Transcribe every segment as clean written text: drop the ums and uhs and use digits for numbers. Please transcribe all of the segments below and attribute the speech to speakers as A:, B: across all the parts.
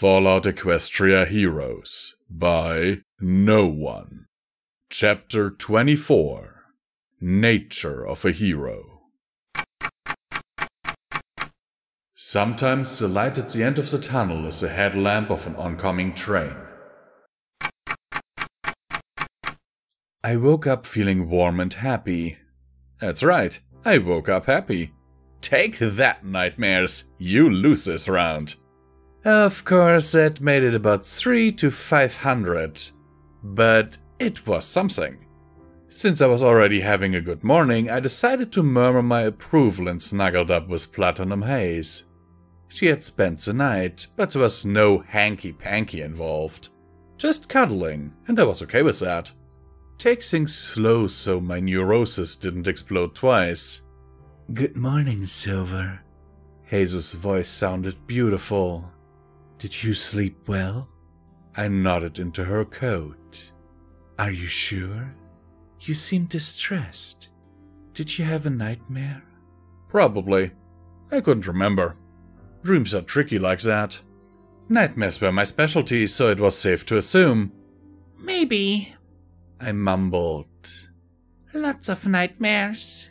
A: FalloutEquestria Heroes by No One. Chapter 24. Nature of a Hero. Sometimes the light at the end of the tunnel is the headlamp of an oncoming train. I woke up feeling warm and happy. That's right, I woke up happy. Take that, nightmares! You lose this round. Of course, that made it about 3 to 500. But it was something. Since I was already having a good morning, I decided to murmur my approval and snuggled up with Platinum Haze. She had spent the night, but there was no hanky-panky involved. Just cuddling, and I was okay with that. Take things slow so my neurosis didn't explode twice. Good morning, Silver. Haze's voice sounded beautiful. Did you sleep well? I nodded into her coat. Are you sure? You seem distressed. Did you have a nightmare? Probably. I couldn't remember. Dreams are tricky like that. Nightmares were my specialty, so it was safe to assume. Maybe, I mumbled. Lots of nightmares.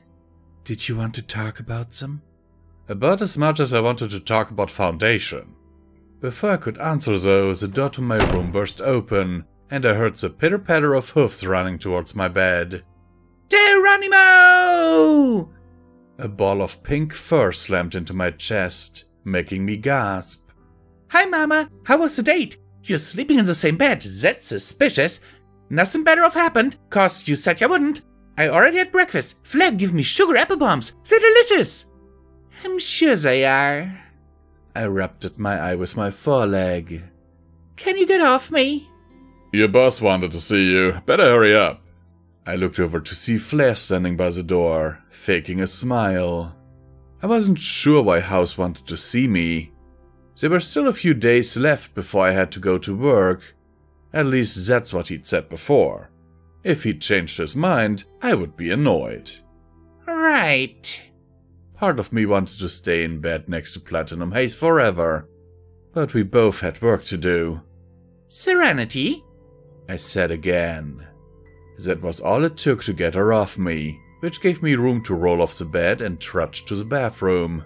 A: Did you want to talk about them? About as much as I wanted to talk about Foundation. Before I could answer though, the door to my room burst open, and I heard the pitter-patter of hoofs running towards my bed. Geronimo! A ball of pink fur slammed into my chest, making me gasp. Hi, Mama. How was the date? You're sleeping in the same bed. That's suspicious. Nothing better have happened, 'cause you said you wouldn't. I already had breakfast. Fleb give me sugar apple bombs. They're delicious. I'm sure they are. I rubbed at my eye with my foreleg. Can you get off me? Your boss wanted to see you. Better hurry up. I looked over to see Flair standing by the door, faking a smile. I wasn't sure why House wanted to see me. There were still a few days left before I had to go to work. At least that's what he'd said before. If he'd changed his mind, I would be annoyed. Right. Part of me wanted to stay in bed next to Platinum Haze forever. But we both had work to do. Serenity? I said again. That was all it took to get her off me, which gave me room to roll off the bed and trudge to the bathroom.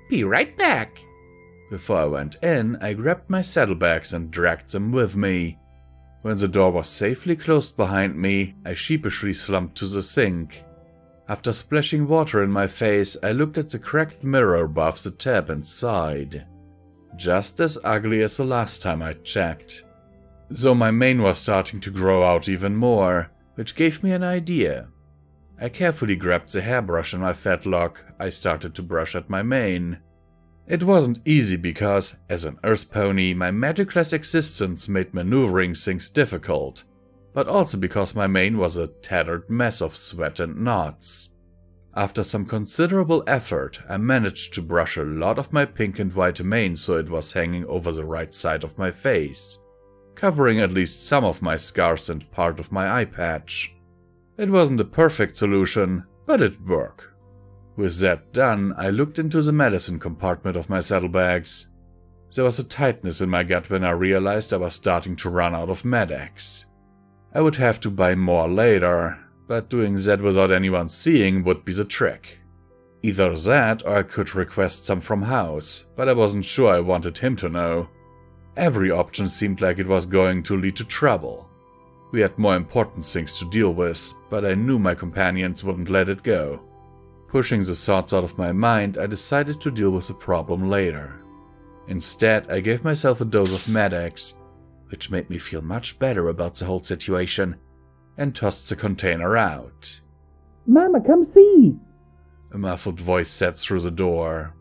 A: Be right back. Before I went in, I grabbed my saddlebags and dragged them with me. When the door was safely closed behind me, I sheepishly slumped to the sink. After splashing water in my face, I looked at the cracked mirror above the tap and sighed. Just as ugly as the last time I checked. Though my mane was starting to grow out even more, which gave me an idea. I carefully grabbed the hairbrush in my fetlock. I started to brush at my mane. It wasn't easy because, as an Earth pony, my magicless existence made maneuvering things difficult, but also because my mane was a tattered mess of sweat and knots. After some considerable effort, I managed to brush a lot of my pink and white mane so it was hanging over the right side of my face, covering at least some of my scars and part of my eye patch. It wasn't a perfect solution, but it worked. With that done, I looked into the medicine compartment of my saddlebags. There was a tightness in my gut when I realized I was starting to run out of Med-X. I would have to buy more later, but doing that without anyone seeing would be the trick. Either that or I could request some from House, but I wasn't sure I wanted him to know. Every option seemed like it was going to lead to trouble. We had more important things to deal with, but I knew my companions wouldn't let it go. Pushing the thoughts out of my mind, I decided to deal with the problem later. Instead, I gave myself a dose of Med-X, which made me feel much better about the whole situation, and tossed the container out. Mama, come see! A muffled voice said through the door.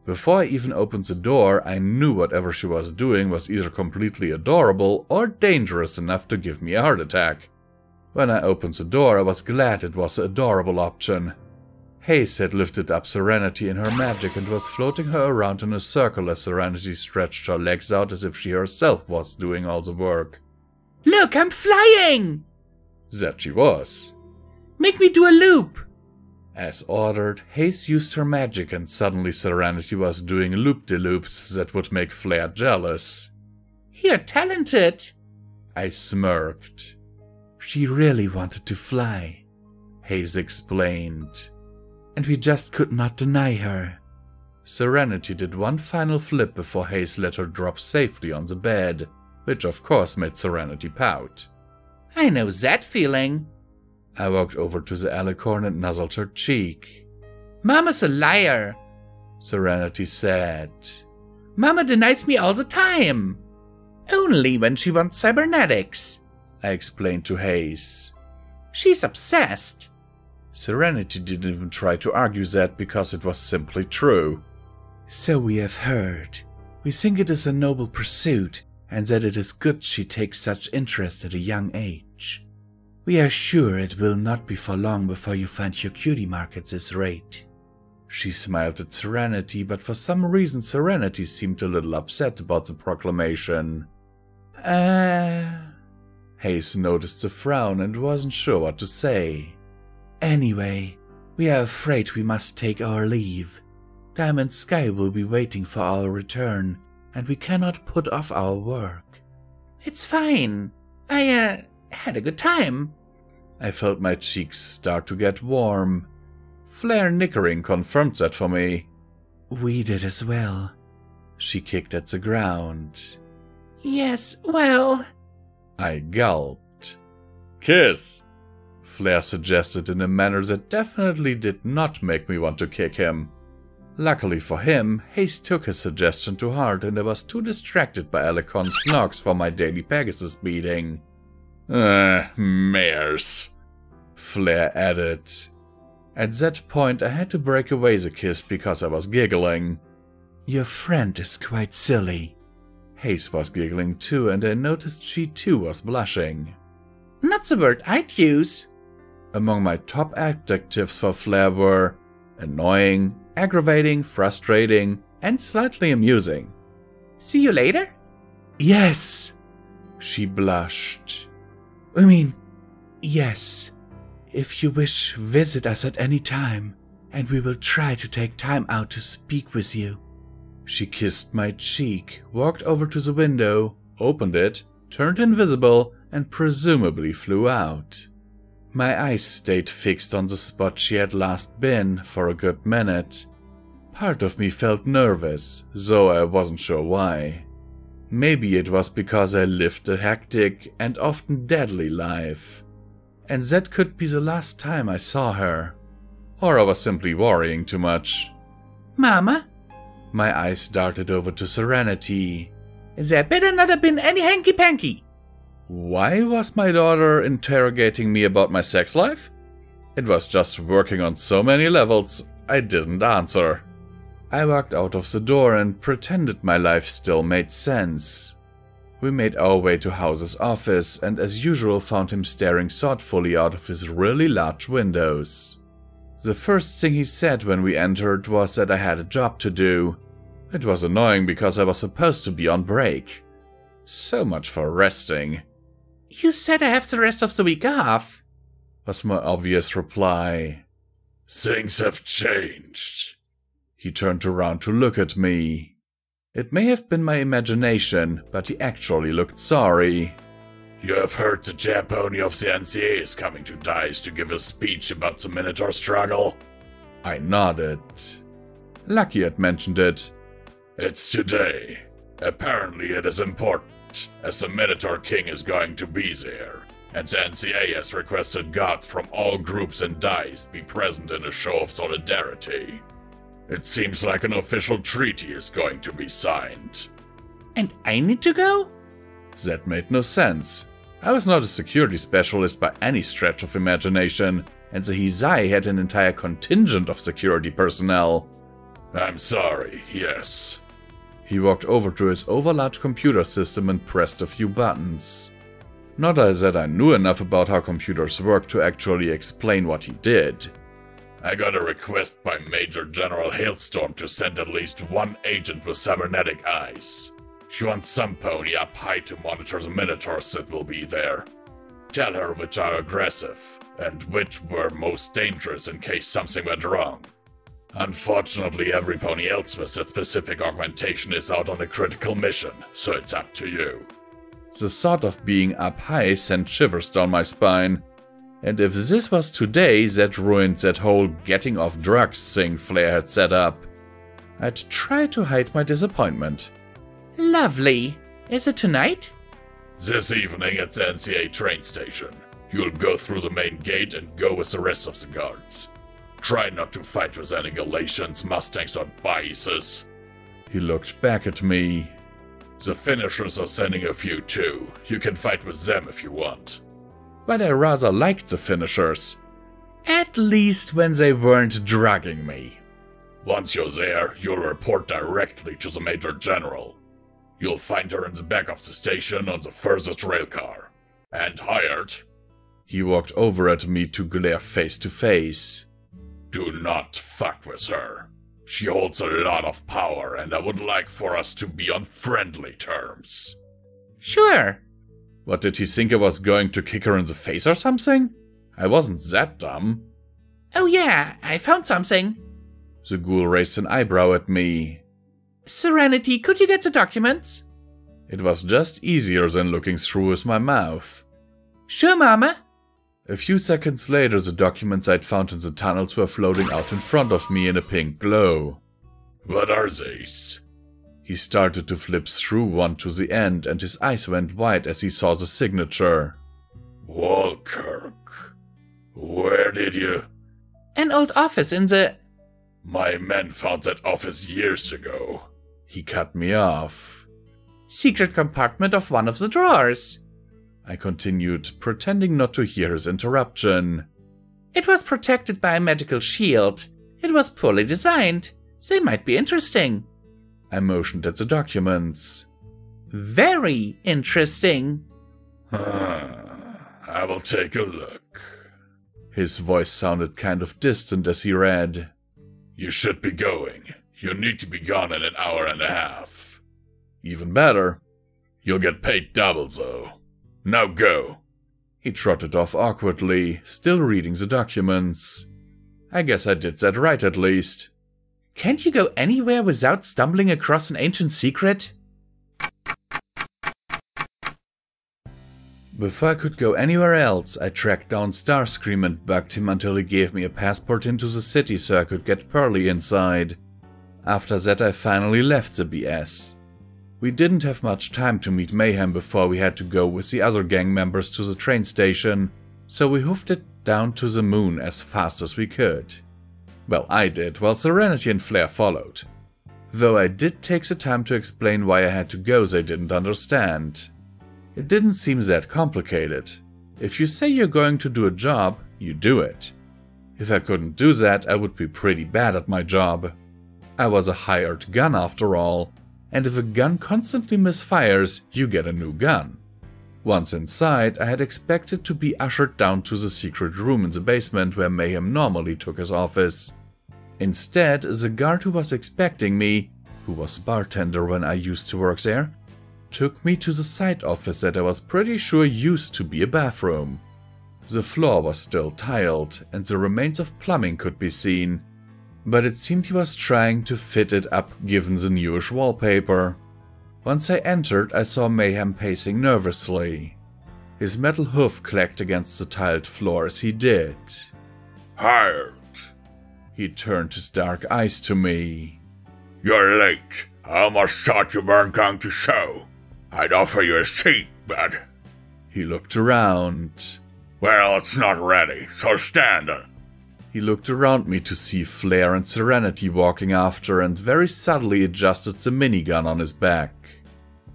A: Before I even opened the door, I knew whatever she was doing was either completely adorable or dangerous enough to give me a heart attack. When I opened the door, I was glad it was the adorable option. Haze had lifted up Serenity in her magic and was floating her around in a circle as Serenity stretched her legs out as if she herself was doing all the work. Look, I'm flying! That she was. Make me do a loop! As ordered, Haze used her magic and suddenly Serenity was doing loop-de-loops that would make Flair jealous. You're talented. I smirked. She really wanted to fly, Hayes explained, and we just could not deny her. Serenity did one final flip before Hayes let her drop safely on the bed, which of course made Serenity pout. I know that feeling. I walked over to the alicorn and nuzzled her cheek. Mama's a liar, Serenity said. Mama denies me all the time. Only when she wants cybernetics, I explained to Hayes. She's obsessed. Serenity didn't even try to argue that because it was simply true. So we have heard. We think it is a noble pursuit, and that it is good she takes such interest at a young age. We are sure it will not be for long before you find your cutie mark at this rate. She smiled at Serenity, but for some reason Serenity seemed a little upset about the proclamation. Hayes noticed the frown and wasn't sure what to say. Anyway, we are afraid we must take our leave. Diamond Sky will be waiting for our return, and we cannot put off our work. It's fine. I had a good time. I felt my cheeks start to get warm. Flare nickering confirmed that for me. We did as well. She kicked at the ground. Yes, well... I gulped. Kiss, Flare suggested in a manner that definitely did not make me want to kick him. Luckily for him, Hayes took his suggestion to heart and I was too distracted by Alicorn's knocks for my daily Pegasus beating. Mares, Flare added. At that point I had to break away the kiss because I was giggling. Your friend is quite silly. Hayes was giggling too, and I noticed she too was blushing. Not the word I'd use. Among my top adjectives for Flare were annoying, aggravating, frustrating, and slightly amusing. See you later? Yes. She blushed. Yes. If you wish, visit us at any time, and we will try to take time out to speak with you. She kissed my cheek, walked over to the window, opened it, turned invisible, and presumably flew out. My eyes stayed fixed on the spot she had last been for a good minute. Part of me felt nervous, though I wasn't sure why. Maybe it was because I lived a hectic and often deadly life. And that could be the last time I saw her. Or I was simply worrying too much. Mama? My eyes darted over to Serenity. There better not have been any hanky-panky. Why was my daughter interrogating me about my sex life? It was just working on so many levels, I didn't answer. I walked out of the door and pretended my life still made sense. We made our way to House's office and as usual found him staring thoughtfully out of his really large windows. The first thing he said when we entered was that I had a job to do. It was annoying because I was supposed to be on break. So much for resting. You said I have the rest of the week off, was my obvious reply. Things have changed. He turned around to look at me. It may have been my imagination, but he actually looked sorry. You have heard the chair pony of the NCA is coming to Thiese to give a speech about the Minotaur struggle? I nodded. Lucky I'd mentioned it. It's today. Apparently it is important, as the Minotaur King is going to be there, and the NCA has requested gods from all groups and Thiese be present in a show of solidarity. It seems like an official treaty is going to be signed. And I need to go? That made no sense. I was not a security specialist by any stretch of imagination, and the Thiese had an entire contingent of security personnel. I'm sorry, yes. He walked over to his overlarge computer system and pressed a few buttons. Not that I knew enough about how computers work to actually explain what he did. I got a request by Major General Hailstorm to send at least one agent with cybernetic eyes. She wants some pony up high to monitor the Minotaurs that will be there. Tell her which are aggressive, and which were most dangerous in case something went wrong. Unfortunately, every pony else with that specific augmentation is out on a critical mission, so it's up to you. The thought of being up high sent shivers down my spine. And if this was today, that ruined that whole getting off drugs thing Flair had set up. I'd try to hide my disappointment. Lovely. Is it tonight? This evening at the NCA train station. You'll go through the main gate and go with the rest of the guards. Try not to fight with any Galatians, Mustangs, or Biases. He looked back at me. The finishers are sending a few too. You can fight with them if you want. But I rather liked the finishers. At least when they weren't drugging me. Once you're there, you'll report directly to the Major General. You'll find her in the back of the station on the furthest railcar. And hired. He walked over at me to glare face to face. Do not fuck with her. She holds a lot of power, and I would like for us to be on friendly terms. Sure. What, did he think I was going to kick her in the face or something? I wasn't that dumb. Oh yeah, I found something. The ghoul raised an eyebrow at me. Serenity, could you get the documents? It was just easier than looking through with my mouth. Sure, Mama. A few seconds later, the documents I'd found in the tunnels were floating out in front of me in a pink glow. What are these? He started to flip through one to the end, and his eyes went wide as he saw the signature. Walkirk. Where did you... An old office in the... My men found that office years ago. He cut me off. Secret compartment of one of the drawers. I continued, pretending not to hear his interruption. It was protected by a magical shield. It was poorly designed. They might be interesting. I motioned at the documents. Very interesting. I will take a look. His voice sounded kind of distant as he read. You should be going. You need to be gone in an hour and a half. Even better. You'll get paid double, though. Now go. He trotted off awkwardly, still reading the documents. I guess I did that right at least. Can't you go anywhere without stumbling across an ancient secret? Before I could go anywhere else, I tracked down Starscream and bugged him until he gave me a passport into the city so I could get Pearly inside. After that I finally left the BS. We didn't have much time to meet Mayhem before we had to go with the other gang members to the train station, so we hoofed it down to the moon as fast as we could. Well, I did, while Serenity and Flair followed. Though I did take the time to explain why I had to go, they didn't understand. It didn't seem that complicated. If you say you're going to do a job, you do it. If I couldn't do that, I would be pretty bad at my job. I was a hired gun after all. And if a gun constantly misfires, you get a new gun. Once inside, I had expected to be ushered down to the secret room in the basement where Mayhem normally took his office. Instead, the guard who was expecting me, who was bartender when I used to work there, took me to the side office that I was pretty sure used to be a bathroom. The floor was still tiled, and the remains of plumbing could be seen, but it seemed he was trying to fit it up given the newish wallpaper. Once I entered, I saw Mayhem pacing nervously. His metal hoof clacked against the tiled floor as he did. Hired. He turned his dark eyes to me. You're late. I almost thought you weren't going to show. I'd offer you a seat, but... He looked around. Well, it's not ready, so stand. He looked around me to see Flair and Serenity walking after and very subtly adjusted the minigun on his back.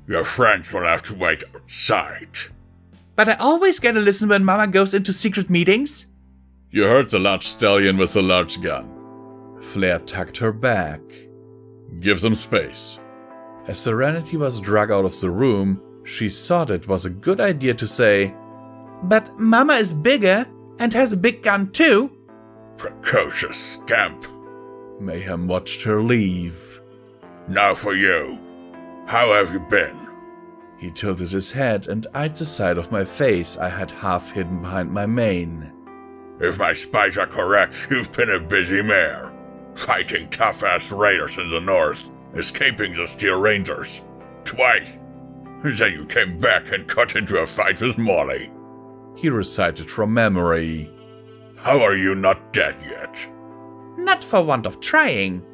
A: Your friends will have to wait outside. But I always get to listen when Mama goes into secret meetings. You heard the large stallion with the large gun. Flair tucked her back. Give them space. As Serenity was dragged out of the room, she thought it was a good idea to say, But Mama is bigger and has a big gun too. Precocious scamp. Mayhem watched her leave. Now for you. How have you been? He tilted his head and eyed the side of my face I had half hidden behind my mane. If my spies are correct, you've been a busy mare.
B: fighting tough-ass raiders in the north, escaping the Steel Rangers. Twice. Then you came back and got into a fight with Molly.
A: He recited from memory.
B: How are you not dead yet?
C: Not for want of trying.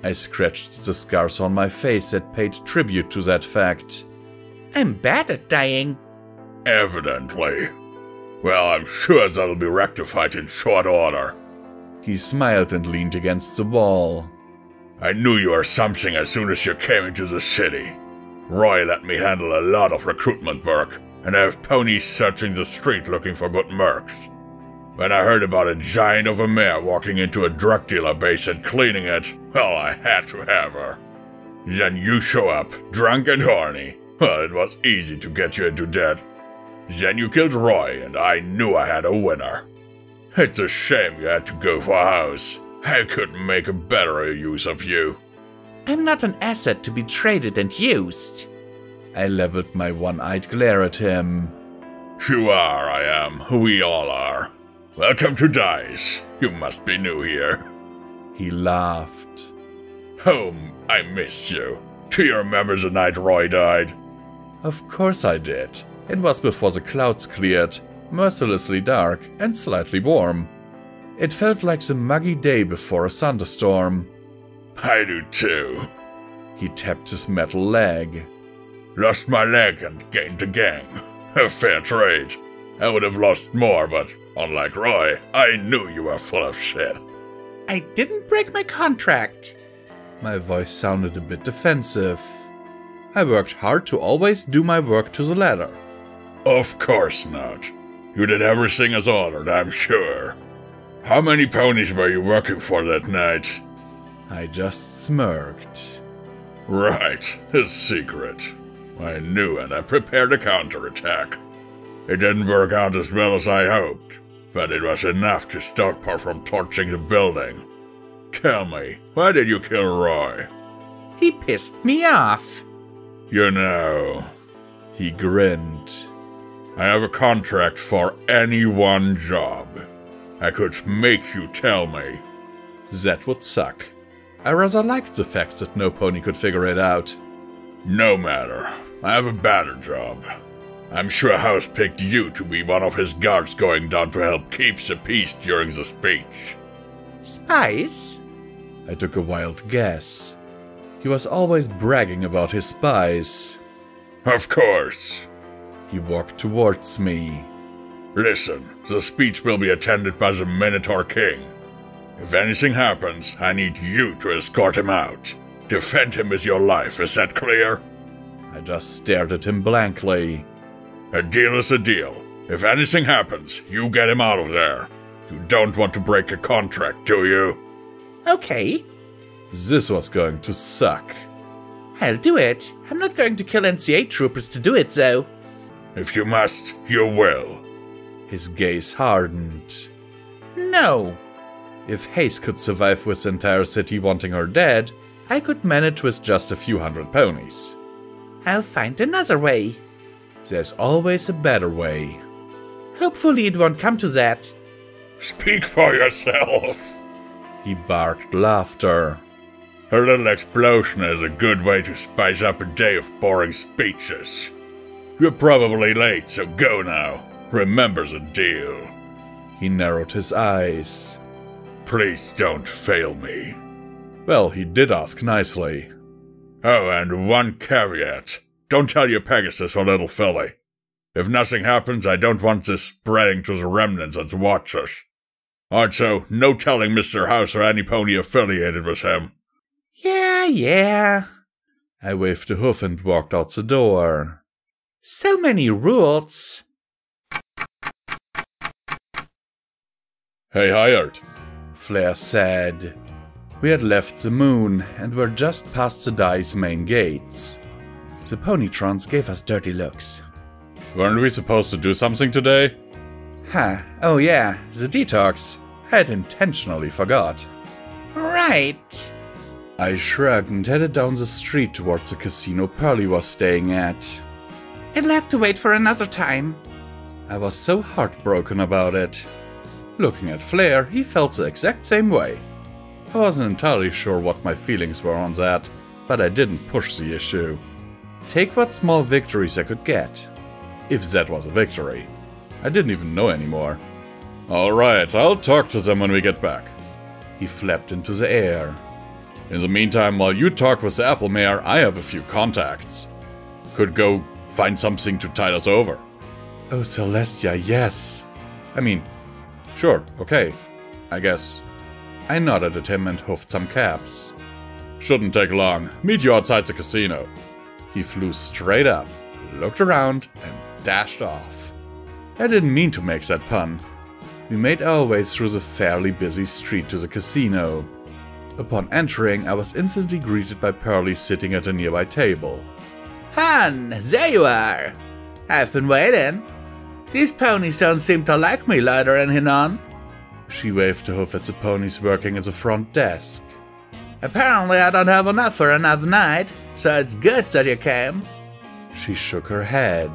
A: I scratched the scars on my face that paid tribute to that fact.
C: I'm bad at dying.
B: Evidently. Well, I'm sure that'll be rectified in short order.
A: He smiled and leaned against the wall.
B: I knew you were something as soon as you came into the city. Roy let me handle a lot of recruitment work, and I have ponies searching the street looking for good mercs. When I heard about a giant of a mare walking into a drug dealer base and cleaning it, well, I had to have her. Then you show up, drunk and horny. Well, it was easy to get you into debt. Then you killed Roy, and I knew I had a winner. It's a shame you had to go for a house. I couldn't make a better use of you.
C: I'm not an asset to be traded and used.
A: I leveled my one-eyed glare at him.
B: You are, I am. We all are. Welcome to Thiese. You must be new here.
A: He laughed.
B: Home, I miss you. Do you remember the night Roy died?
A: Of course I did. It was before the clouds cleared, mercilessly dark and slightly warm. It felt like the muggy day before a thunderstorm.
B: I do too.
A: He tapped his metal leg.
B: Lost my leg and gained a gang. A fair trade. I would have lost more, but unlike Roy, I knew you were full of shit.
C: I didn't break my contract.
A: My voice sounded a bit defensive. I worked hard to always do my work to the letter.
B: Of course not. You did everything as ordered, I'm sure. How many ponies were you working for that night?
A: I just smirked.
B: Right, a secret. I knew and I prepared a counterattack. It didn't work out as well as I hoped, but it was enough to stop her from torching the building. Tell me, why did you kill Roy?
C: He pissed me off.
B: You know.
A: He grinned.
B: I have a contract for any one job. I could make you tell me.
A: That would suck. I rather liked the fact that no pony could figure it out.
B: No matter. I have a better job. I'm sure House picked you to be one of his guards going down to help keep the peace during the speech.
C: Spies?
A: I took a wild guess. He was always bragging about his spies.
B: Of course.
A: He walked towards me.
B: Listen, the speech will be attended by the Minotaur King. If anything happens, I need you to escort him out. Defend him with your life, is that clear?
A: I just stared at him blankly.
B: A deal is a deal. If anything happens, you get him out of there. You don't want to break a contract, do you?
C: Okay.
A: This was going to suck.
C: I'll do it. I'm not going to kill NCA troopers to do it, though.
B: If you must, you will.
A: His gaze hardened.
C: No.
A: If Hayes could survive with the entire city wanting her dead, I could manage with just a few hundred ponies.
C: I'll find another way.
A: There's always a better way.
C: Hopefully it won't come to that.
B: Speak for yourself.
A: He barked laughter.
B: A little explosion is a good way to spice up a day of boring speeches. You're probably late, so go now. Remember the deal.
A: He narrowed his eyes.
B: Please don't fail me.
A: Well, he did ask nicely.
B: Oh, and one caveat. Don't tell your Pegasus or little Philly. If nothing happens, I don't want this spreading to the remnants and the Watchers. Also, no telling Mr. House or any pony affiliated with him.
C: Yeah.
A: I waved a hoof and walked out the door.
C: So many rules.
A: Hey, Hired, Flair said. We had left the moon and were just past the Thiese main gates. The Ponytrons gave us dirty looks. Weren't we supposed to do something today? Oh yeah, the detox. I had intentionally forgot.
C: Right.
A: I shrugged and headed down the street towards the casino Pearlie was staying at.
C: It'll have to wait for another time.
A: I was so heartbroken about it. Looking at Flair, he felt the exact same way. I wasn't entirely sure what my feelings were on that, but I didn't push the issue. Take what small victories I could get. If that was a victory. I didn't even know anymore. Alright, I'll talk to them when we get back. He flapped into the air. In the meantime, while you talk with the Apple Mayor, I have a few contacts. Could go find something to tide us over. Oh, Celestia, yes. I mean, sure, okay, I guess. I nodded at him and hoofed some cabs. Shouldn't take long. Meet you outside the casino. He flew straight up, looked around, and dashed off. I didn't mean to make that pun. We made our way through the fairly busy street to the casino. Upon entering, I was instantly greeted by Pearlie sitting at a nearby table.
C: Han, there you are. I've been waiting. These ponies don't seem to like me loitering in on.
A: She waved a hoof at the ponies working at the front desk.
C: Apparently I don't have enough for another night, so it's good that you came.
A: She shook her head.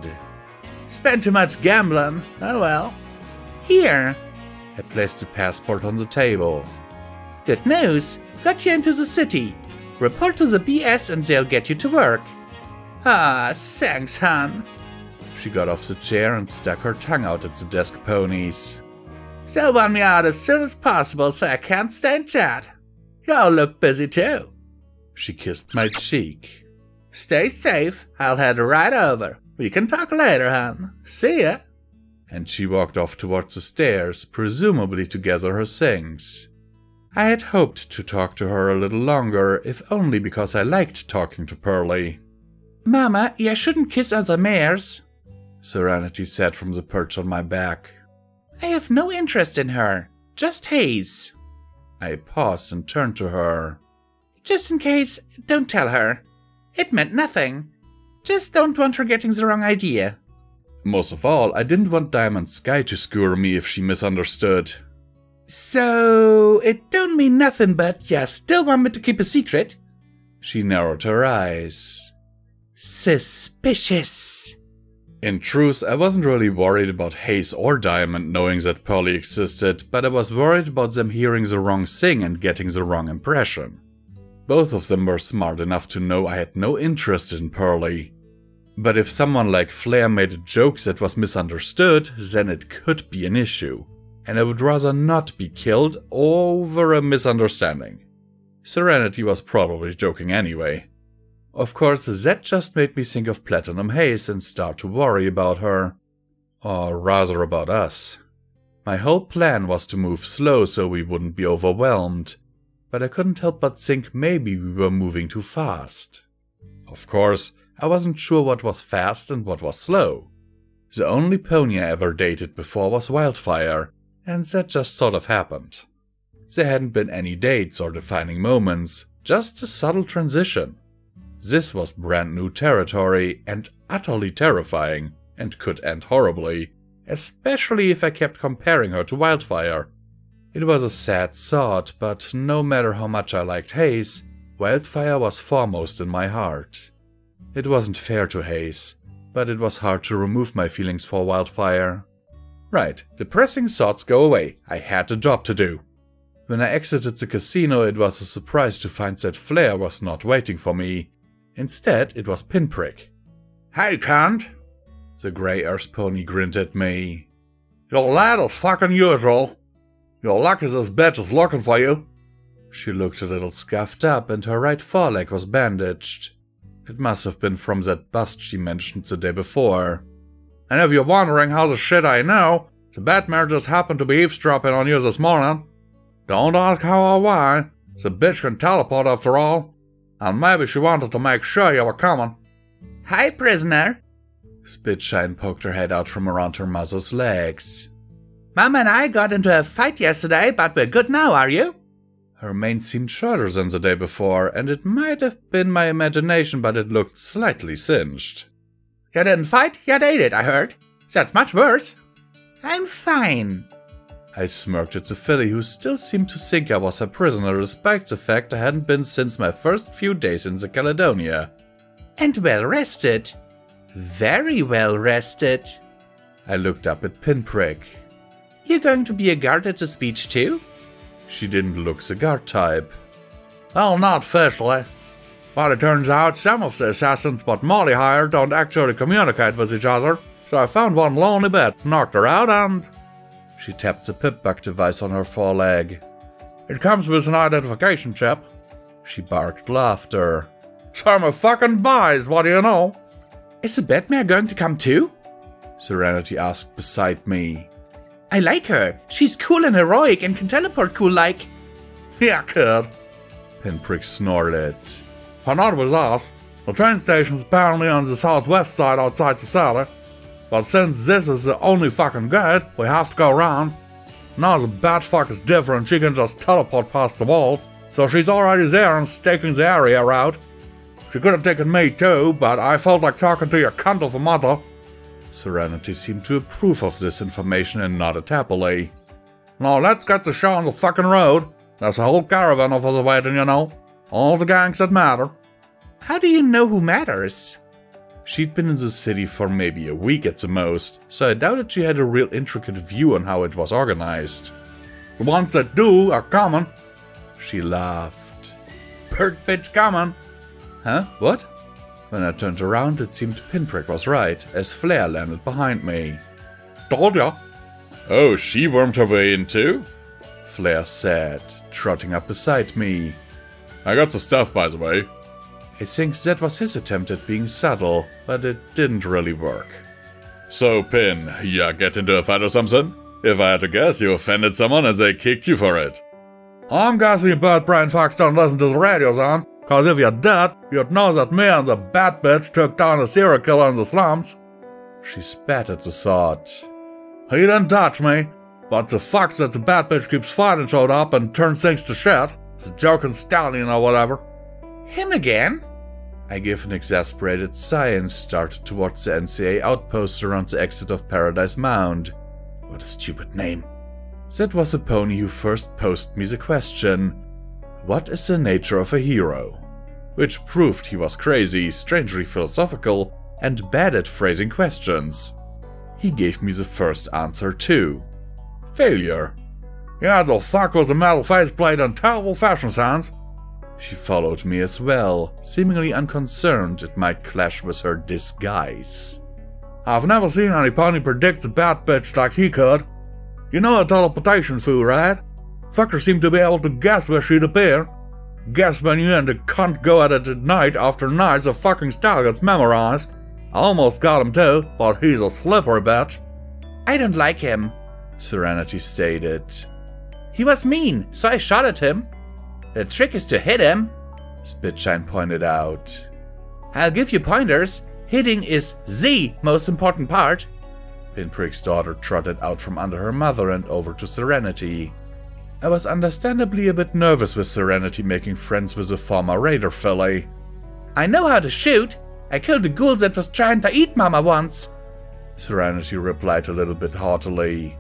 C: Spent too much gambling, oh well. Here.
A: I placed the passport on the table.
C: Good news, got you into the city. Report to the BS and they'll get you to work. Ah, thanks, Han.
A: She got off the chair and stuck her tongue out at the desk ponies.
C: They'll want me out as soon as possible, so I can't stay and chat. Y'all look busy too.
A: She kissed my cheek.
C: Stay safe, I'll head right over. We can talk later, hon. See ya.
A: And she walked off towards the stairs, presumably to gather her things. I had hoped to talk to her a little longer, if only because I liked talking to Pearlie.
C: Mama, you shouldn't kiss other mares,
A: Serenity said from the perch on my back.
C: I have no interest in her, just Hayes.
A: I paused and turned to her.
C: Just in case, don't tell her. It meant nothing. Just don't want her getting the wrong idea.
A: Most of all, I didn't want Diamond Sky to skewer me if she misunderstood.
C: So, it don't mean nothing, but ya still want me to keep a secret?
A: She narrowed her eyes.
C: Suspicious.
A: In truth, I wasn't really worried about Hayes or Diamond knowing that Pearlie existed, but I was worried about them hearing the wrong thing and getting the wrong impression. Both of them were smart enough to know I had no interest in Pearlie. But if someone like Flair made a joke that was misunderstood, then it could be an issue. And I would rather not be killed over a misunderstanding. Serenity was probably joking anyway. Of course, that just made me think of Platinum Haze and start to worry about her. Or rather about us. My whole plan was to move slow so we wouldn't be overwhelmed, but I couldn't help but think maybe we were moving too fast. Of course, I wasn't sure what was fast and what was slow. The only pony I ever dated before was Wildfire, and that just sort of happened. There hadn't been any dates or defining moments, just a subtle transition. This was brand new territory and utterly terrifying, and could end horribly, especially if I kept comparing her to Wildfire. It was a sad thought, but no matter how much I liked Hayes, Wildfire was foremost in my heart. It wasn't fair to Hayes, but it was hard to remove my feelings for Wildfire. Right, depressing thoughts go away, I had a job to do. When I exited the casino, it was a surprise to find that Flair was not waiting for me. Instead, it was Pinprick.
B: Hey, cunt!
A: The grey earth pony grinned at me.
B: You're late as fucking usual. Your luck is as bad as looking for you.
A: She looked a little scuffed up and her right foreleg was bandaged. It must have been from that bust she mentioned the day before.
B: And if you're wondering how the shit I know, the Batmare just happened to be eavesdropping on you this morning. Don't ask how or why. The bitch can teleport after all. And maybe she wanted to make sure you were coming.
C: Hi, prisoner.
A: Spitshine poked her head out from around her mother's legs.
C: Mama and I got into a fight yesterday, but we're good now, are you?
A: Her mane seemed shorter than the day before, and it might have been my imagination, but it looked slightly singed.
C: You didn't fight, you dated, I heard. That's much worse. I'm fine.
A: I smirked at the filly, who still seemed to think I was her prisoner despite the fact I hadn't been since my first few days in the Caledonia.
C: And well rested. Very well rested.
A: I looked up at Pinprick.
C: You going to be a guard at the speech too?
A: She didn't look the guard type.
D: Well, not officially. But it turns out some of the assassins but Molly hired don't actually communicate with each other, so I found one lonely bit, knocked her out, and...
A: She tapped the pip-bug device on her foreleg.
D: It comes with an identification chip.
A: She barked laughter.
D: Some of fucking buys, what do you know?
C: Is the Batmare going to come too?
A: Serenity asked beside me.
C: I like her. She's cool and heroic and can teleport cool like...
D: Yeah, kid.
A: Pinprick snorted.
D: But not with us. The train station's apparently on the southwest side outside the city. But since this is the only fucking gate, we have to go around. Now the Batfuck is different, she can just teleport past the walls. So she's already there and staking the area out. She could have taken me too, but I felt like talking to your cunt of a mother.
A: Serenity seemed to approve of this information and nodded happily.
D: Now let's get the show on the fucking road. There's a whole caravan of us waiting, you know. All the gangs that matter.
C: How do you know who matters?
A: She'd been in the city for maybe a week at the most, so I doubted she had a real intricate view on how it was organized.
D: The ones that do are coming.
A: She laughed.
D: Bird bitch coming.
A: Huh? What? When I turned around, it seemed Pinprick was right, as Flair landed behind me.
D: Told ya.
B: Oh, she wormed her way in too?
A: Flair said, trotting up beside me.
B: I got the stuff, by the way.
A: I think that was his attempt at being subtle, but it didn't really work.
B: So, Pin, ya get into a fight or something? If I had to guess, you offended someone and they kicked you for it.
D: I'm guessing you bird brain fucks don't listen to the radio, son. Cause if you did, you'd know that me and the bat bitch took down a serial killer in the slums.
A: She spat at the thought.
D: He didn't touch me, but the fucks that the bat bitch keeps fighting showed up and turned things to shit. The joking stallion or whatever.
C: Him again?
A: I gave an exasperated sigh and started towards the NCA outpost around the exit of Paradise Mound. What a stupid name. That was the pony who first posed me the question, what is the nature of a hero? Which proved he was crazy, strangely philosophical, and bad at phrasing questions. He gave me the first answer too. Failure.
D: Yeah, the fuck with the metal faceplate and terrible fashion sense.
A: She followed me as well, seemingly unconcerned it might clash with her disguise.
D: I've never seen any pony predict the bat bitch like he could. You know a teleportation fool, right? Fucker seemed to be able to guess where she'd appear. Guess when you and the cunt go at it at night after night the fucking style gets memorized. I almost got him too, but he's a slippery bitch.
C: I don't like him,
A: Serenity stated.
C: He was mean, so I shot at him. The trick is to hit him,
A: Spitshine pointed out.
C: I'll give you pointers. Hitting is the most important part.
A: Pinprick's daughter trotted out from under her mother and over to Serenity. I was understandably a bit nervous with Serenity making friends with a former raider filly.
C: I know how to shoot. I killed a ghoul that was trying to eat Mama once,
A: Serenity replied a little bit haughtily.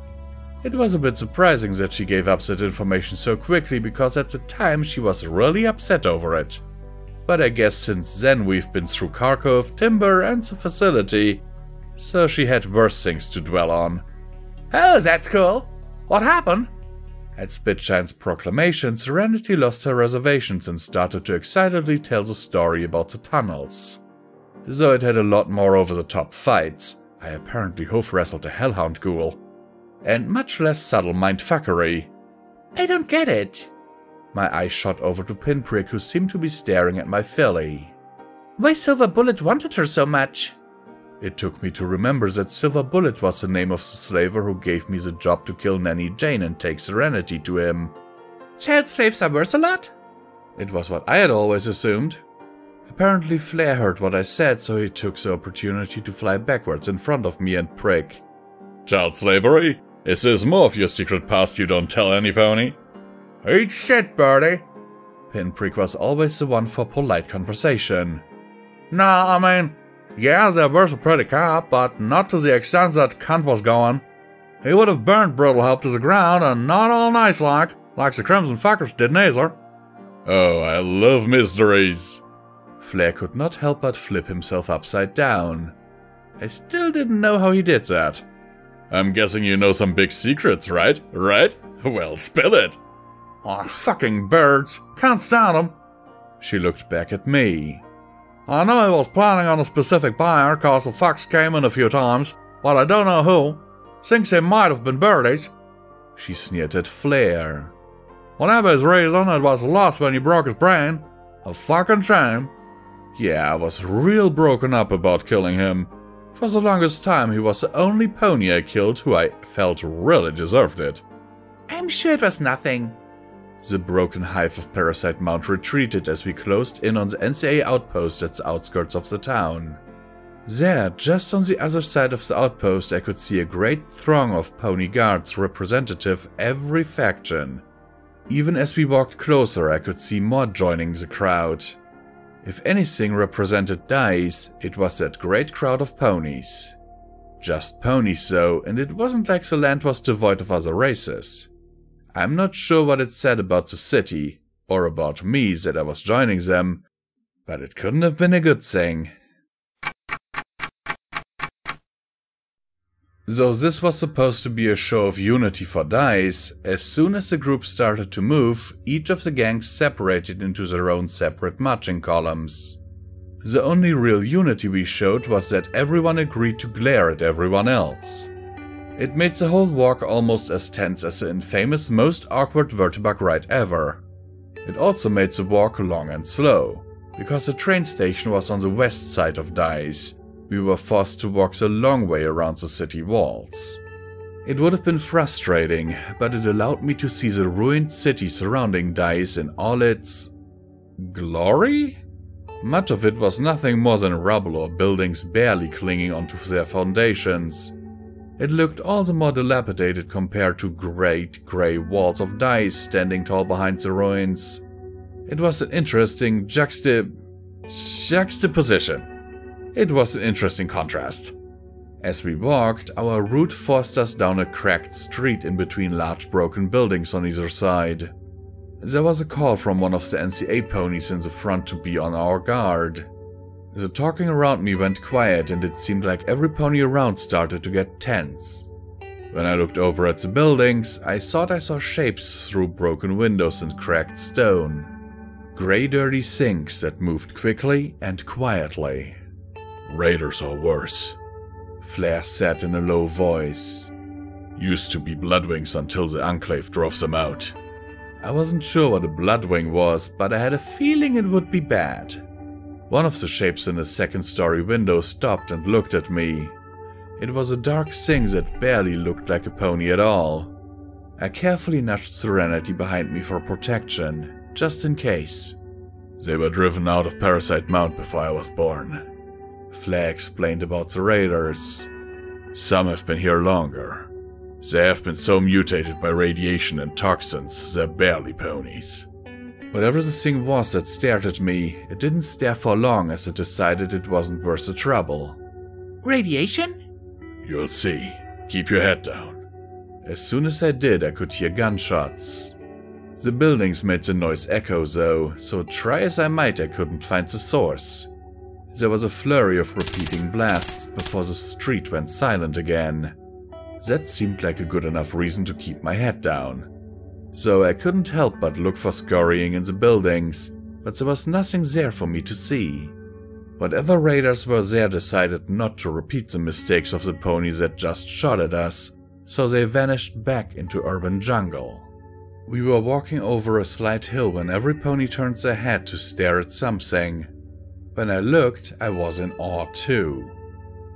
A: It was a bit surprising that she gave up that information so quickly because at the time she was really upset over it. But I guess since then we've been through Kharkov, Timber and the facility, so she had worse things to dwell on.
C: Oh, that's cool. What happened?
A: At Spitshine's proclamation, Serenity lost her reservations and started to excitedly tell the story about the tunnels. Though it had a lot more over-the-top fights, I apparently hoof-wrestled a hellhound ghoul, and much less subtle mindfuckery.
C: I don't get it.
A: My eyes shot over to Pinprick, who seemed to be staring at my filly.
C: Why Silver Bullet wanted her so much?
A: It took me to remember that Silver Bullet was the name of the slaver who gave me the job to kill Nanny Jane and take Serenity to him.
C: Child slaves are worth a lot?
A: It was what I had always assumed. Apparently Flair heard what I said, so he took the opportunity to fly backwards in front of me and prick.
B: Child slavery? Is this more of your secret past you don't tell any pony?
D: Eat shit, birdie.
A: Pinprick was always the one for polite conversation.
D: Nah, I mean, yeah, there was a pretty cop, but not to the extent that cunt was going. He would have burned Brutal Help to the ground, and not all nice like the Crimson Fuckers did neither.
B: Oh, I love mysteries.
A: Flair could not help but flip himself upside down. I still didn't know how he did that.
B: I'm guessing you know some big secrets, right? Right? Well, spill it.
D: Oh, fucking birds. Can't stand them.
A: She looked back at me.
D: I know he was planning on a specific buyer cause the fox came in a few times, but I don't know who. Thinks they might have been birdies.
A: She sneered at Flair.
D: Whatever his reason, it was lost when he broke his brain. A fucking shame.
A: Yeah, I was real broken up about killing him. For the longest time he was the only pony I killed who I felt really deserved it.
C: I'm sure it was nothing.
A: The broken hive of Parasite Mount retreated as we closed in on the NCA outpost at the outskirts of the town. There, just on the other side of the outpost, I could see a great throng of pony guards representative every faction. Even as we walked closer, I could see more joining the crowd. If anything represented Thiese, it was that great crowd of ponies. Just ponies though, and it wasn't like the land was devoid of other races. I'm not sure what it said about the city, or about me that I was joining them, but it couldn't have been a good thing. Though this was supposed to be a show of unity for Thiese, as soon as the group started to move, each of the gangs separated into their own separate marching columns. The only real unity we showed was that everyone agreed to glare at everyone else. It made the whole walk almost as tense as the infamous most awkward Vertibug ride ever. It also made the walk long and slow, because the train station was on the west side of Thiese. We were forced to walk the long way around the city walls. It would have been frustrating, but it allowed me to see the ruined city surrounding Thiese in all its glory? Much of it was nothing more than rubble or buildings barely clinging onto their foundations. It looked all the more dilapidated compared to great grey walls of Thiese standing tall behind the ruins. It was an interesting juxtaposition. It was an interesting contrast. As we walked, our route forced us down a cracked street in between large broken buildings on either side. There was a call from one of the NCA ponies in the front to be on our guard. The talking around me went quiet and it seemed like every pony around started to get tense. When I looked over at the buildings, I thought I saw shapes through broken windows and cracked stone. Grey dirty things that moved quickly and quietly.
B: Raiders are worse,
A: Flair said in a low voice.
B: Used to be Bloodwings until the Enclave drove them out.
A: I wasn't sure what a Bloodwing was, but I had a feeling it would be bad. One of the shapes in the second-story window stopped and looked at me. It was a dark thing that barely looked like a pony at all. I carefully nudged Serenity behind me for protection, just in case.
B: They were driven out of Parasite Mount before I was born.
A: Flair explained about the raiders.
B: Some have been here longer. They have been so mutated by radiation and toxins, they're barely ponies.
A: Whatever the thing was that stared at me, it didn't stare for long as it decided it wasn't worth the trouble.
C: Radiation?
B: You'll see. Keep your head down.
A: As soon as I did, I could hear gunshots. The buildings made the noise echo though, so try as I might I couldn't find the source. There was a flurry of repeating blasts before the street went silent again. That seemed like a good enough reason to keep my head down. So I couldn't help but look for scurrying in the buildings, but there was nothing there for me to see. Whatever raiders were there decided not to repeat the mistakes of the pony that just shot at us, so they vanished back into urban jungle. We were walking over a slight hill when every pony turned their head to stare at something. When I looked, I was in awe too.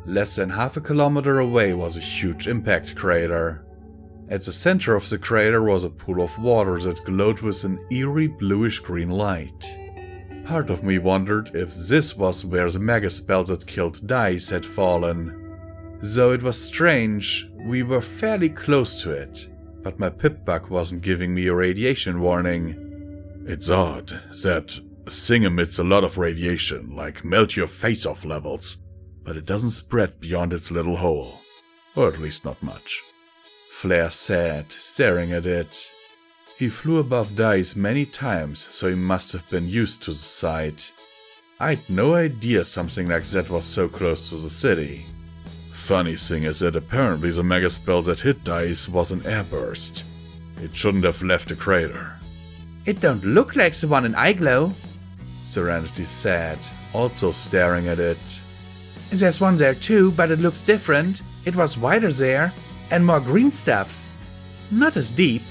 A: Less than half a kilometer away was a huge impact crater. At the center of the crater was a pool of water that glowed with an eerie bluish-green light. Part of me wondered if this was where the megaspell that killed Thiese had fallen. Though it was strange, we were fairly close to it, but my Pip-Bug wasn't giving me a radiation warning.
B: It's odd that a thing emits a lot of radiation, like melt-your-face-off levels, but it doesn't spread beyond its little hole. Or at least not much.
A: Flair said, staring at it. He flew above Thiese many times, so he must have been used to the sight. I'd no idea something like that was so close to the city.
B: Funny thing is that apparently the megaspell that hit Thiese was an airburst. It shouldn't have left the crater.
C: It don't look like the one in Iglow,
A: Serenity said, also staring at it.
C: There's one there too, but it looks different. It was wider there, and more green stuff. Not as deep.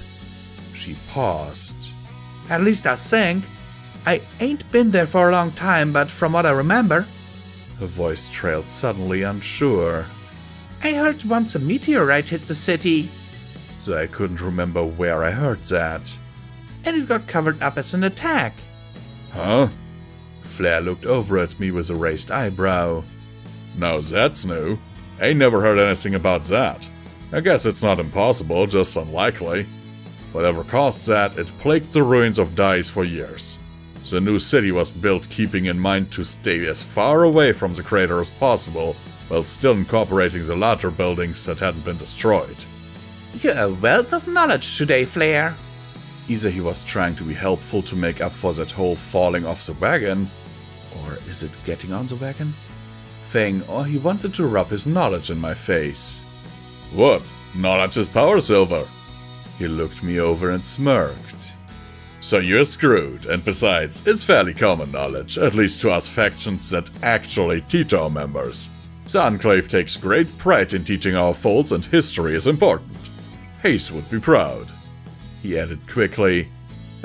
A: She paused.
C: At least I think. I ain't been there for a long time, but from what I remember.
A: Her voice trailed suddenly, unsure.
C: I heard once a meteorite hit the city.
A: So I couldn't remember where I heard that.
C: And it got covered up as an attack.
B: Huh?
A: Flair looked over at me with a raised eyebrow.
B: Now that's new. Ain't never heard anything about that. I guess it's not impossible, just unlikely. Whatever caused that, it plagued the ruins of Thiese for years. The new city was built keeping in mind to stay as far away from the crater as possible, while still incorporating the larger buildings that hadn't been destroyed.
C: You're a wealth of knowledge today, Flair.
A: Either he was trying to be helpful to make up for that whole falling off the wagon, or is it getting on the wagon thing, or he wanted to rub his knowledge in my face.
B: What? Knowledge is power, Silver.
A: He looked me over and smirked.
B: So you're screwed, and besides, it's fairly common knowledge, at least to us factions that actually teach our members. The Enclave takes great pride in teaching our folds, and history is important. Thiese would be proud.
A: He added quickly,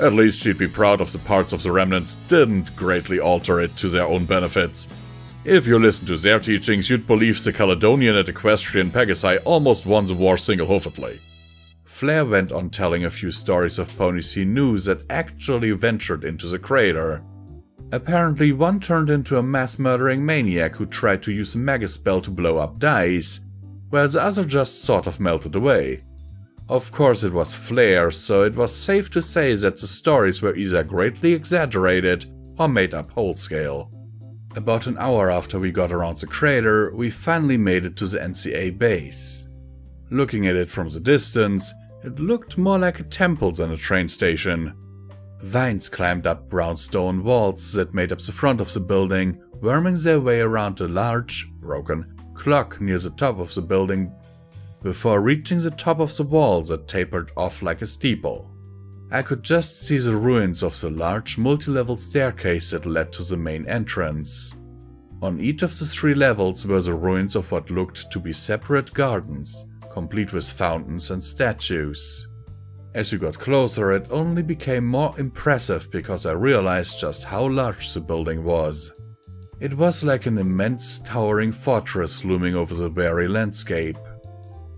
B: At least she'd be proud of the parts of the remnants didn't greatly alter it to their own benefits. If you listen to their teachings, you'd believe the Caledonian and Equestrian Pegasi almost won the war single-hoofedly.
A: Flair went on telling a few stories of ponies he knew that actually ventured into the crater. Apparently one turned into a mass-murdering maniac who tried to use a mega-spell to blow up Thiese, while the other just sort of melted away. Of course it was Flair, so it was safe to say that the stories were either greatly exaggerated or made up wholescale. About an hour after we got around the crater, we finally made it to the NCA base. Looking at it from the distance, it looked more like a temple than a train station. Vines climbed up brown stone walls that made up the front of the building, worming their way around a large, broken clock near the top of the building before reaching the top of the wall that tapered off like a steeple. I could just see the ruins of the large multi-level staircase that led to the main entrance. On each of the 3 levels were the ruins of what looked to be separate gardens, complete with fountains and statues. As we got closer, it only became more impressive because I realized just how large the building was. It was like an immense towering fortress looming over the very landscape.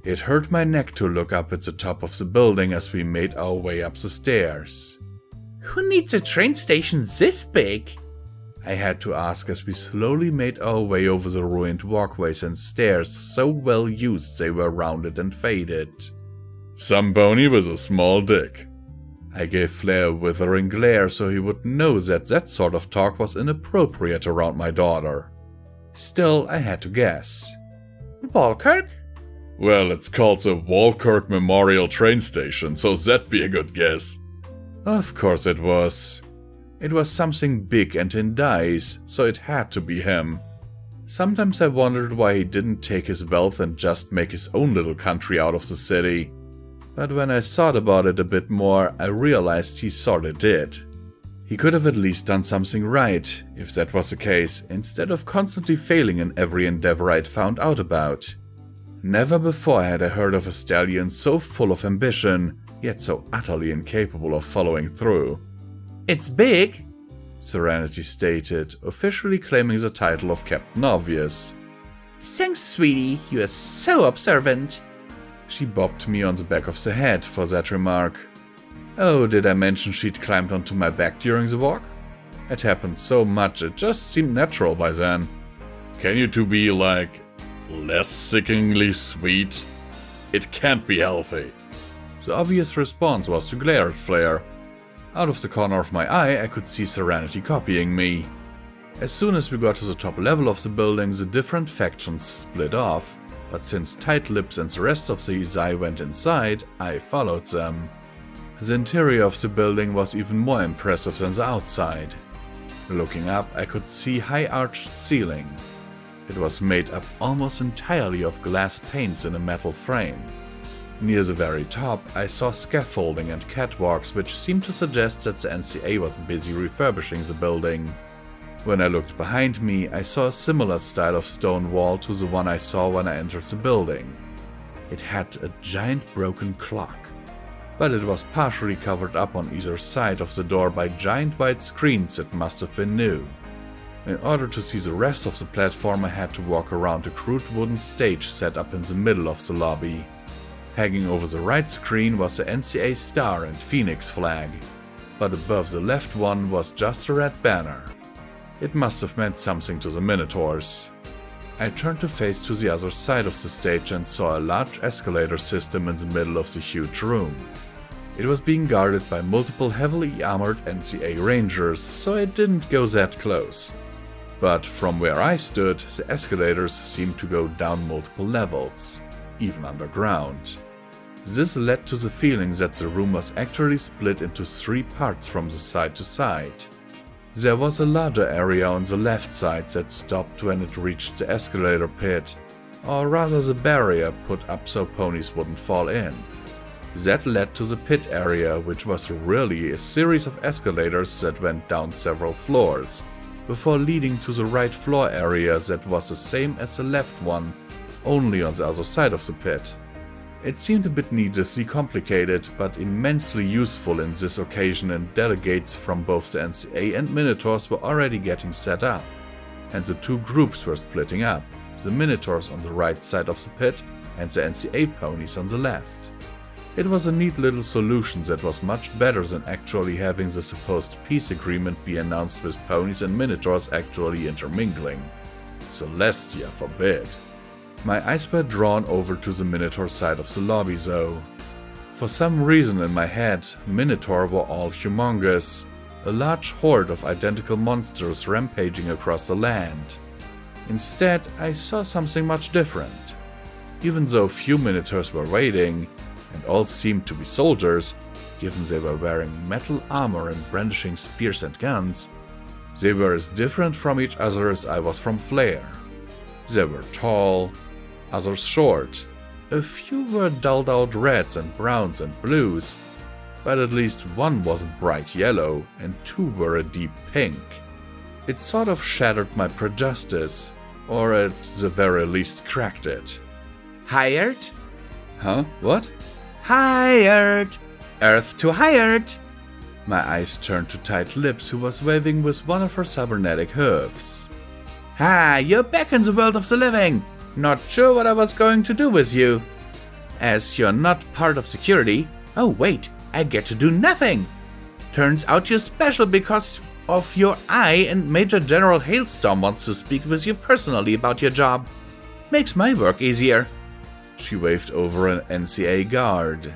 A: It hurt my neck to look up at the top of the building as we made our way up the stairs.
C: Who needs a train station this big?
A: I had to ask as we slowly made our way over the ruined walkways and stairs so well used they were rounded and faded.
B: Some bony with a small dick.
A: I gave Flair a withering glare so he would know that that sort of talk was inappropriate around my daughter. Still, I had to guess.
C: Walkirk?
B: Well, it's called the Walkirk Memorial Train Station, so that'd be a good guess.
A: Of course it was. It was something big and in Thiese, so it had to be him. Sometimes I wondered why he didn't take his wealth and just make his own little country out of the city. But when I thought about it a bit more, I realized he sorta did. He could have at least done something right, if that was the case, instead of constantly failing in every endeavor I'd found out about. Never before had I heard of a stallion so full of ambition, yet so utterly incapable of following through.
C: It's big,
A: Serenity stated, officially claiming the title of Captain Obvious.
C: Thanks, sweetie, you are so observant.
A: She bopped me on the back of the head for that remark. Oh, did I mention she'd climbed onto my back during the walk? It happened so much, it just seemed natural by then.
B: Can you two be, like, less sickeningly sweet? It can't be healthy.
A: The obvious response was to glare at Flair. Out of the corner of my eye, I could see Serenity copying me. As soon as we got to the top level of the building, the different factions split off, but since Tight Lips and the rest of the Izai went inside, I followed them. The interior of the building was even more impressive than the outside. Looking up, I could see high-arched ceiling. It was made up almost entirely of glass panes in a metal frame. Near the very top, I saw scaffolding and catwalks, which seemed to suggest that the NCA was busy refurbishing the building. When I looked behind me, I saw a similar style of stone wall to the one I saw when I entered the building. It had a giant broken clock, but it was partially covered up on either side of the door by giant white screens that must have been new. In order to see the rest of the platform, I had to walk around a crude wooden stage set up in the middle of the lobby. Hanging over the right screen was the NCA star and phoenix flag, but above the left one was just a red banner. It must have meant something to the Minotaurs. I turned to face to the other side of the stage and saw a large escalator system in the middle of the huge room. It was being guarded by multiple heavily armored NCA rangers, so I didn't go that close. But from where I stood, the escalators seemed to go down multiple levels, even underground. This led to the feeling that the room was actually split into 3 parts from the side to side. There was a larger area on the left side that stopped when it reached the escalator pit, or rather the barrier put up so ponies wouldn't fall in. That led to the pit area, which was really a series of escalators that went down several floors, before leading to the right floor area that was the same as the left one, only on the other side of the pit. It seemed a bit needlessly complicated, but immensely useful in this occasion, and delegates from both the NCA and Minotaurs were already getting set up, and the 2 groups were splitting up, the Minotaurs on the right side of the pit and the NCA ponies on the left. It was a neat little solution that was much better than actually having the supposed peace agreement be announced with ponies and Minotaurs actually intermingling. Celestia forbid. My eyes were drawn over to the Minotaur side of the lobby though. For some reason in my head, Minotaur were all humongous, a large horde of identical monsters rampaging across the land. Instead, I saw something much different. Even though few Minotaurs were waiting, and all seemed to be soldiers, given they were wearing metal armor and brandishing spears and guns, they were as different from each other as I was from Flair. They were tall, others short. A few were dulled out reds and browns and blues, but at least one was a bright yellow and 2 were a deep pink. It sort of shattered my prejudice, or at the very least cracked it.
C: Hired?
A: Huh? What?
C: Hired! Earth to hired!
A: My eyes turned to Tight Lips, who was waving with one of her cybernetic hooves.
C: Ah, you're back in the world of the living! Not sure what I was going to do with you. As you're not part of security... Oh wait, I get to do nothing! Turns out you're special because of your eye, and Major General Hailstorm wants to speak with you personally about your job. Makes my work easier.
A: She waved over an NCA guard.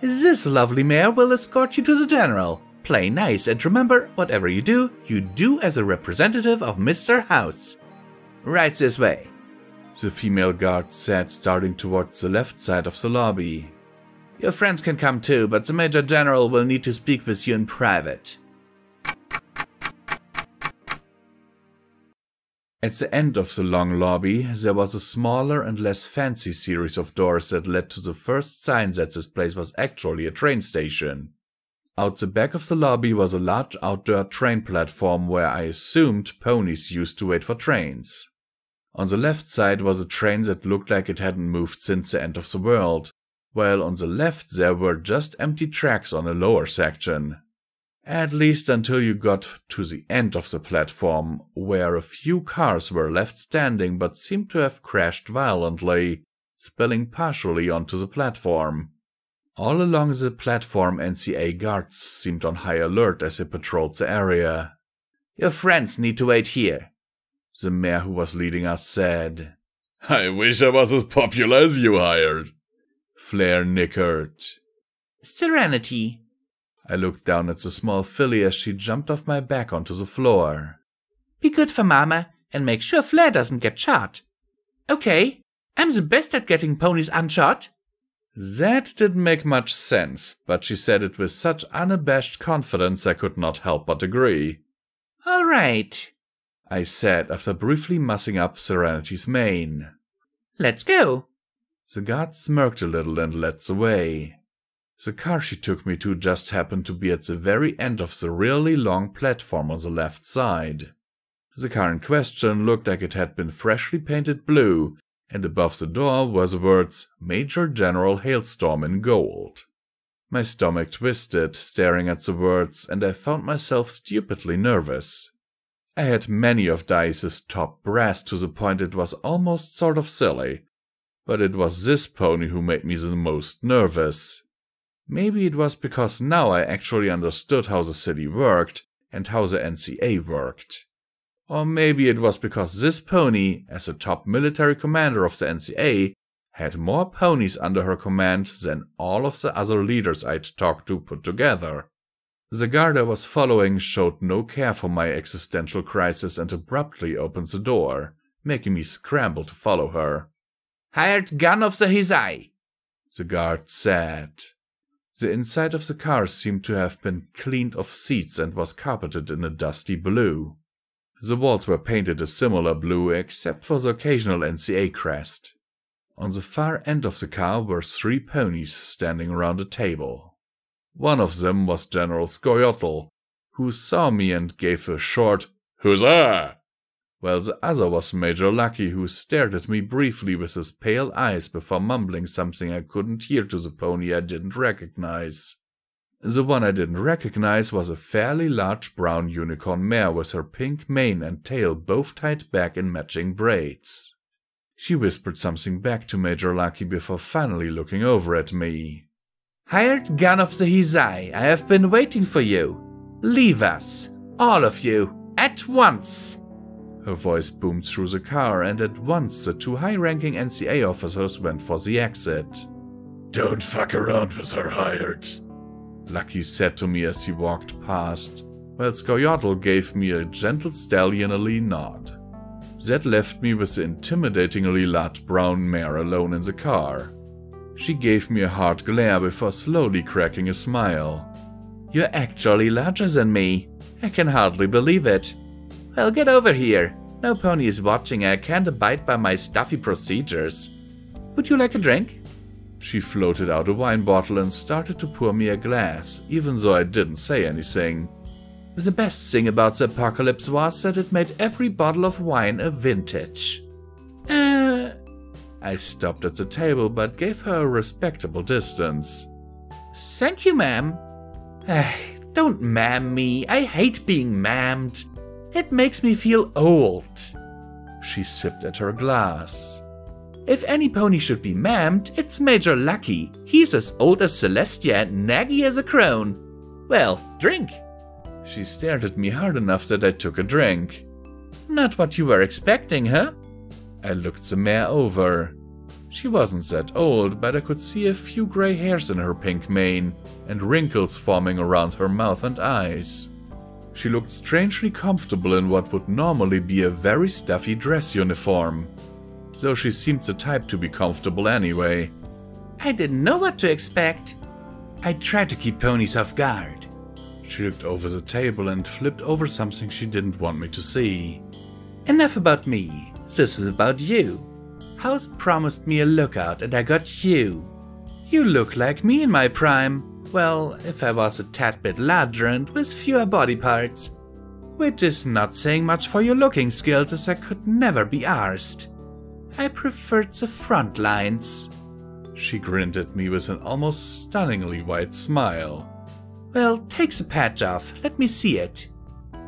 C: This lovely mare will escort you to the General. Play nice and remember, whatever you do as a representative of Mr. House. Right this way.
A: The female guard said, starting towards the left side of the lobby.
C: Your friends can come too, but the Major General will need to speak with you in private.
A: At the end of the long lobby, there was a smaller and less fancy series of doors that led to the first sign that this place was actually a train station. Out the back of the lobby was a large outdoor train platform where I assumed ponies used to wait for trains. On the left side was a train that looked like it hadn't moved since the end of the world, while on the left there were just empty tracks on a lower section. At least until you got to the end of the platform, where a few cars were left standing but seemed to have crashed violently, spilling partially onto the platform. All along the platform, NCA guards seemed on high alert as they patrolled the area.
C: Your friends need to wait here,
A: the mayor who was leading us said.
B: I wish I was as popular as you, Hired.
A: Flair nickered.
C: Serenity.
A: I looked down at the small filly as she jumped off my back onto the floor.
C: Be good for Mama and make sure Flair doesn't get shot. Okay, I'm the best at getting ponies unshot.
A: That didn't make much sense, but she said it with such unabashed confidence I could not help but agree.
C: All right,
A: I said after briefly mussing up Serenity's mane.
C: Let's go.
A: The guard smirked a little and led the way. The car she took me to just happened to be at the very end of the really long platform on the left side. The car in question looked like it had been freshly painted blue, and above the door were the words Major General Hailstorm in gold. My stomach twisted, staring at the words, and I found myself stupidly nervous. I had many of Thiese's top brass to the point it was almost sort of silly, but it was this pony who made me the most nervous. Maybe it was because now I actually understood how the city worked and how the NCA worked. Or maybe it was because this pony, as the top military commander of the NCA, had more ponies under her command than all of the other leaders I'd talked to put together. The guard I was following showed no care for my existential crisis and abruptly opened the door, making me scramble to follow her.
C: "Hired gun of the Thiese,"
A: the guard said. The inside of the car seemed to have been cleaned of seats and was carpeted in a dusty blue. The walls were painted a similar blue except for the occasional NCA crest. On the far end of the car were 3 ponies standing around a table. One of them was General Skoyotl, who saw me and gave a short "Huzzah!" while the other was Major Lucky, who stared at me briefly with his pale eyes before mumbling something I couldn't hear to the pony I didn't recognize. The one I didn't recognize was a fairly large brown unicorn mare with her pink mane and tail both tied back in matching braids. She whispered something back to Major Lucky before finally looking over at me.
C: "Hired gun of the Thiese, I have been waiting for you. Leave us, all of you, at once."
A: Her voice boomed through the car, and at once the 2 high-ranking NCA officers went for the exit.
B: "Don't fuck around with her, Hired,"
A: Lucky said to me as he walked past, while Skoyotl gave me a gentle stallionly nod. That left me with the intimidatingly large brown mare alone in the car. She gave me a hard glare before slowly cracking a smile.
C: "You're actually larger than me. I can hardly believe it. Well, get over here. No pony is watching. I can't abide by my stuffy procedures. Would you like a drink?"
A: She floated out a wine bottle and started to pour me a glass, even though I didn't say anything.
C: The best thing about the apocalypse was that it made every bottle of wine a vintage.
A: I stopped at the table but gave her a respectable distance.
C: "Thank you, ma'am." "Don't ma'am me. I hate being ma'amed. It makes me feel old."
A: She sipped at her glass.
C: "If any pony should be ma'amed, it's Major Lucky. He's as old as Celestia and naggy as a crone. Well, drink."
A: She stared at me hard enough that I took a drink.
C: "Not what you were expecting, huh?"
A: I looked the mare over. She wasn't that old, but I could see a few gray hairs in her pink mane and wrinkles forming around her mouth and eyes. She looked strangely comfortable in what would normally be a very stuffy dress uniform, though she seemed the type to be comfortable anyway.
C: "I didn't know what to expect. I tried to keep ponies off guard."
A: She looked over the table and flipped over something she didn't want me to see.
C: "Enough about me. This is about you. House promised me a lookout and I got you. You look like me in my prime. Well, if I was a tad bit larger and with fewer body parts. Which is not saying much for your looking skills, as I could never be arsed. I preferred the front lines."
A: She grinned at me with an almost stunningly wide smile.
C: "Well, take the patch off. Let me see it."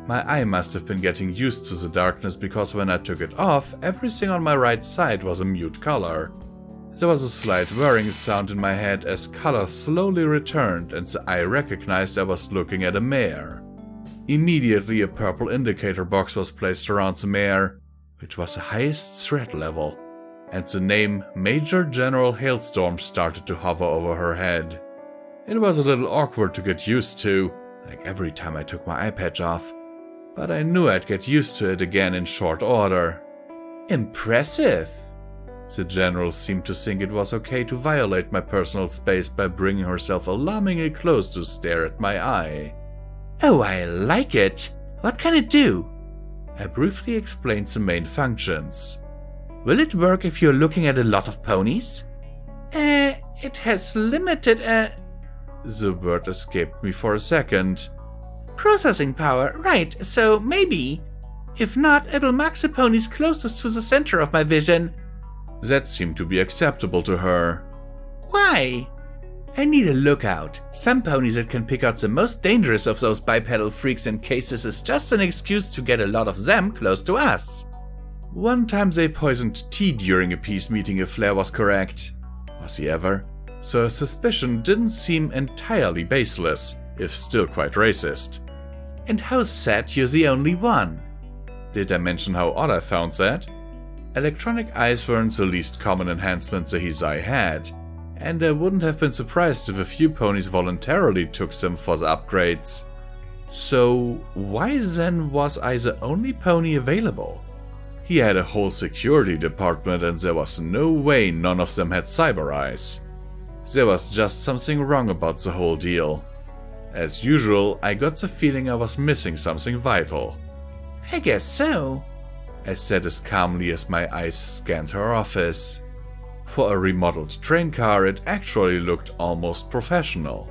A: My eye must have been getting used to the darkness, because when I took it off, everything on my right side was a mute color. There was a slight whirring sound in my head as color slowly returned and the eye recognized I was looking at a mare. Immediately a purple indicator box was placed around the mare, which was the highest threat level, and the name Major General Hailstorm started to hover over her head. It was a little awkward to get used to, like every time I took my eye patch off, but I knew I'd get used to it again in short order.
C: "Impressive."
A: The general seemed to think it was okay to violate my personal space by bringing herself alarmingly close to stare at my eye.
C: "Oh, I like it. What can it do?"
A: I briefly explained the main functions.
C: "Will it work if you're looking at a lot of ponies?" It has limited,
A: The word escaped me for a second.
C: processing power, right, so maybe. If not, it'll max the ponies closest to the center of my vision.
A: That seemed to be acceptable to her.
C: Why? I need a lookout. Some ponies that can pick out the most dangerous of those bipedal freaks in cases is just an excuse to get a lot of them close to us.
A: One time they poisoned tea during a peace meeting if Flair was correct. Was he ever? So a suspicion didn't seem entirely baseless, if still quite racist.
C: And how sad you're the only one.
A: Did I mention how odd I found that? Electronic eyes weren't the least common enhancement the Thiese had, and I wouldn't have been surprised if a few ponies voluntarily took them for the upgrades. So why then was I the only pony available? He had a whole security department and there was no way none of them had cyber eyes. There was just something wrong about the whole deal. As usual, I got the feeling I was missing something vital.
C: I guess so,
A: I said as calmly as my eyes scanned her office. For a remodeled train car, it actually looked almost professional.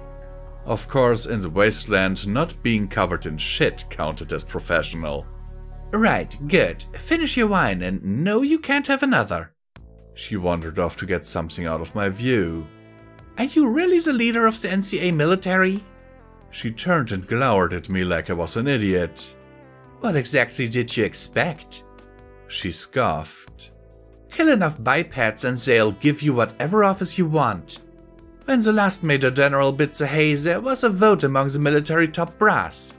A: Of course, in the wasteland, not being covered in shit counted as professional.
C: Right, good. Finish your wine and no, you can't have another.
A: She wandered off to get something out of my view.
C: Are you really the leader of the NCA military?
A: She turned and glowered at me like I was an idiot.
C: What exactly did you expect?
A: She scoffed.
C: Kill enough bipeds and they'll give you whatever office you want. When the last Major General bit the hay, there was a vote among the military top brass.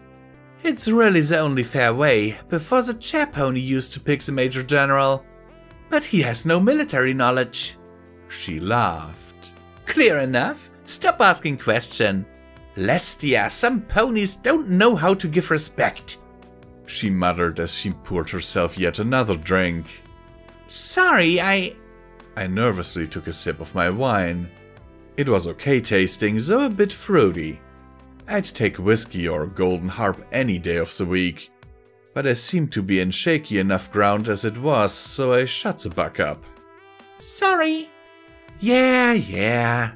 C: It's really the only fair way. Before, the chair pony used to pick the Major General. But he has no military knowledge.
A: She laughed.
C: Clear enough. Stop asking questions. Lestia, some ponies don't know how to give respect.
A: She muttered as she poured herself yet another drink.
C: Sorry, I
A: nervously took a sip of my wine. It was okay tasting, though a bit fruity. I'd take whiskey or golden harp any day of the week. But I seemed to be in shaky enough ground as it was, so I shut the buck up.
C: Sorry.
A: Yeah.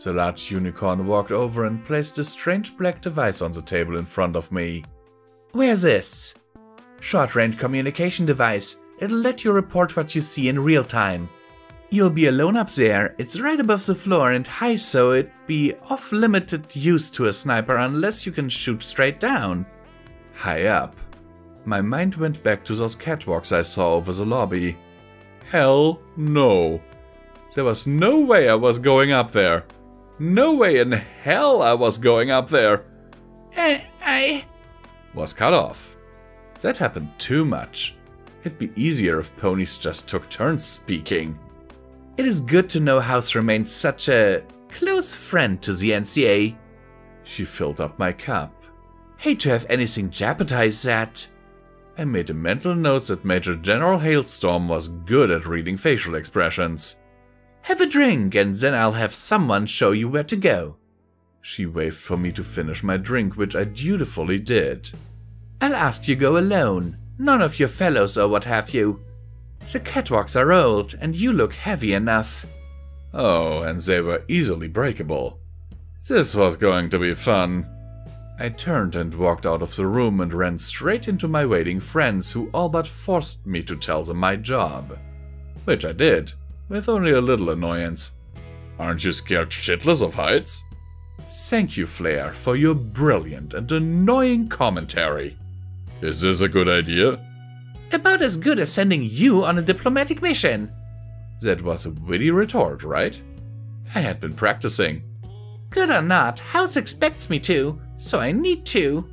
A: The large unicorn walked over and placed a strange black device on the table in front of me.
C: Where's this? Short-range communication device. It'll let you report what you see in real time. You'll be alone up there. It's right above the floor and high, so it'd be off-limited use to a sniper unless you can shoot straight down.
A: High up. My mind went back to those catwalks I saw over the lobby. Hell no. There was no way I was going up there. No way in hell I was going up there.
C: I
A: was cut off. That happened too much. It'd be easier if ponies just took turns speaking.
C: It is good to know House remains such a close friend to the NCA.
A: She filled up my cup.
C: Hate to have anything jeopardize that.
A: I made a mental note that Major General Hailstorm was good at reading facial expressions.
C: Have a drink and then I'll have someone show you where to go.
A: She waved for me to finish my drink, which I dutifully did.
C: I'll ask you go alone. None of your fellows or what have you. The catwalks are old and you look heavy enough.
A: Oh, and they were easily breakable. This was going to be fun. I turned and walked out of the room and ran straight into my waiting friends who all but forced me to tell them my job. Which I did, with only a little annoyance. Aren't you scared shitless of heights? Thank you, Flair, for your brilliant and annoying commentary. Is this a good idea?
C: About as good as sending you on a diplomatic mission.
A: That was a witty retort, right? I had been practicing.
C: Good or not, House expects me to, so I need to.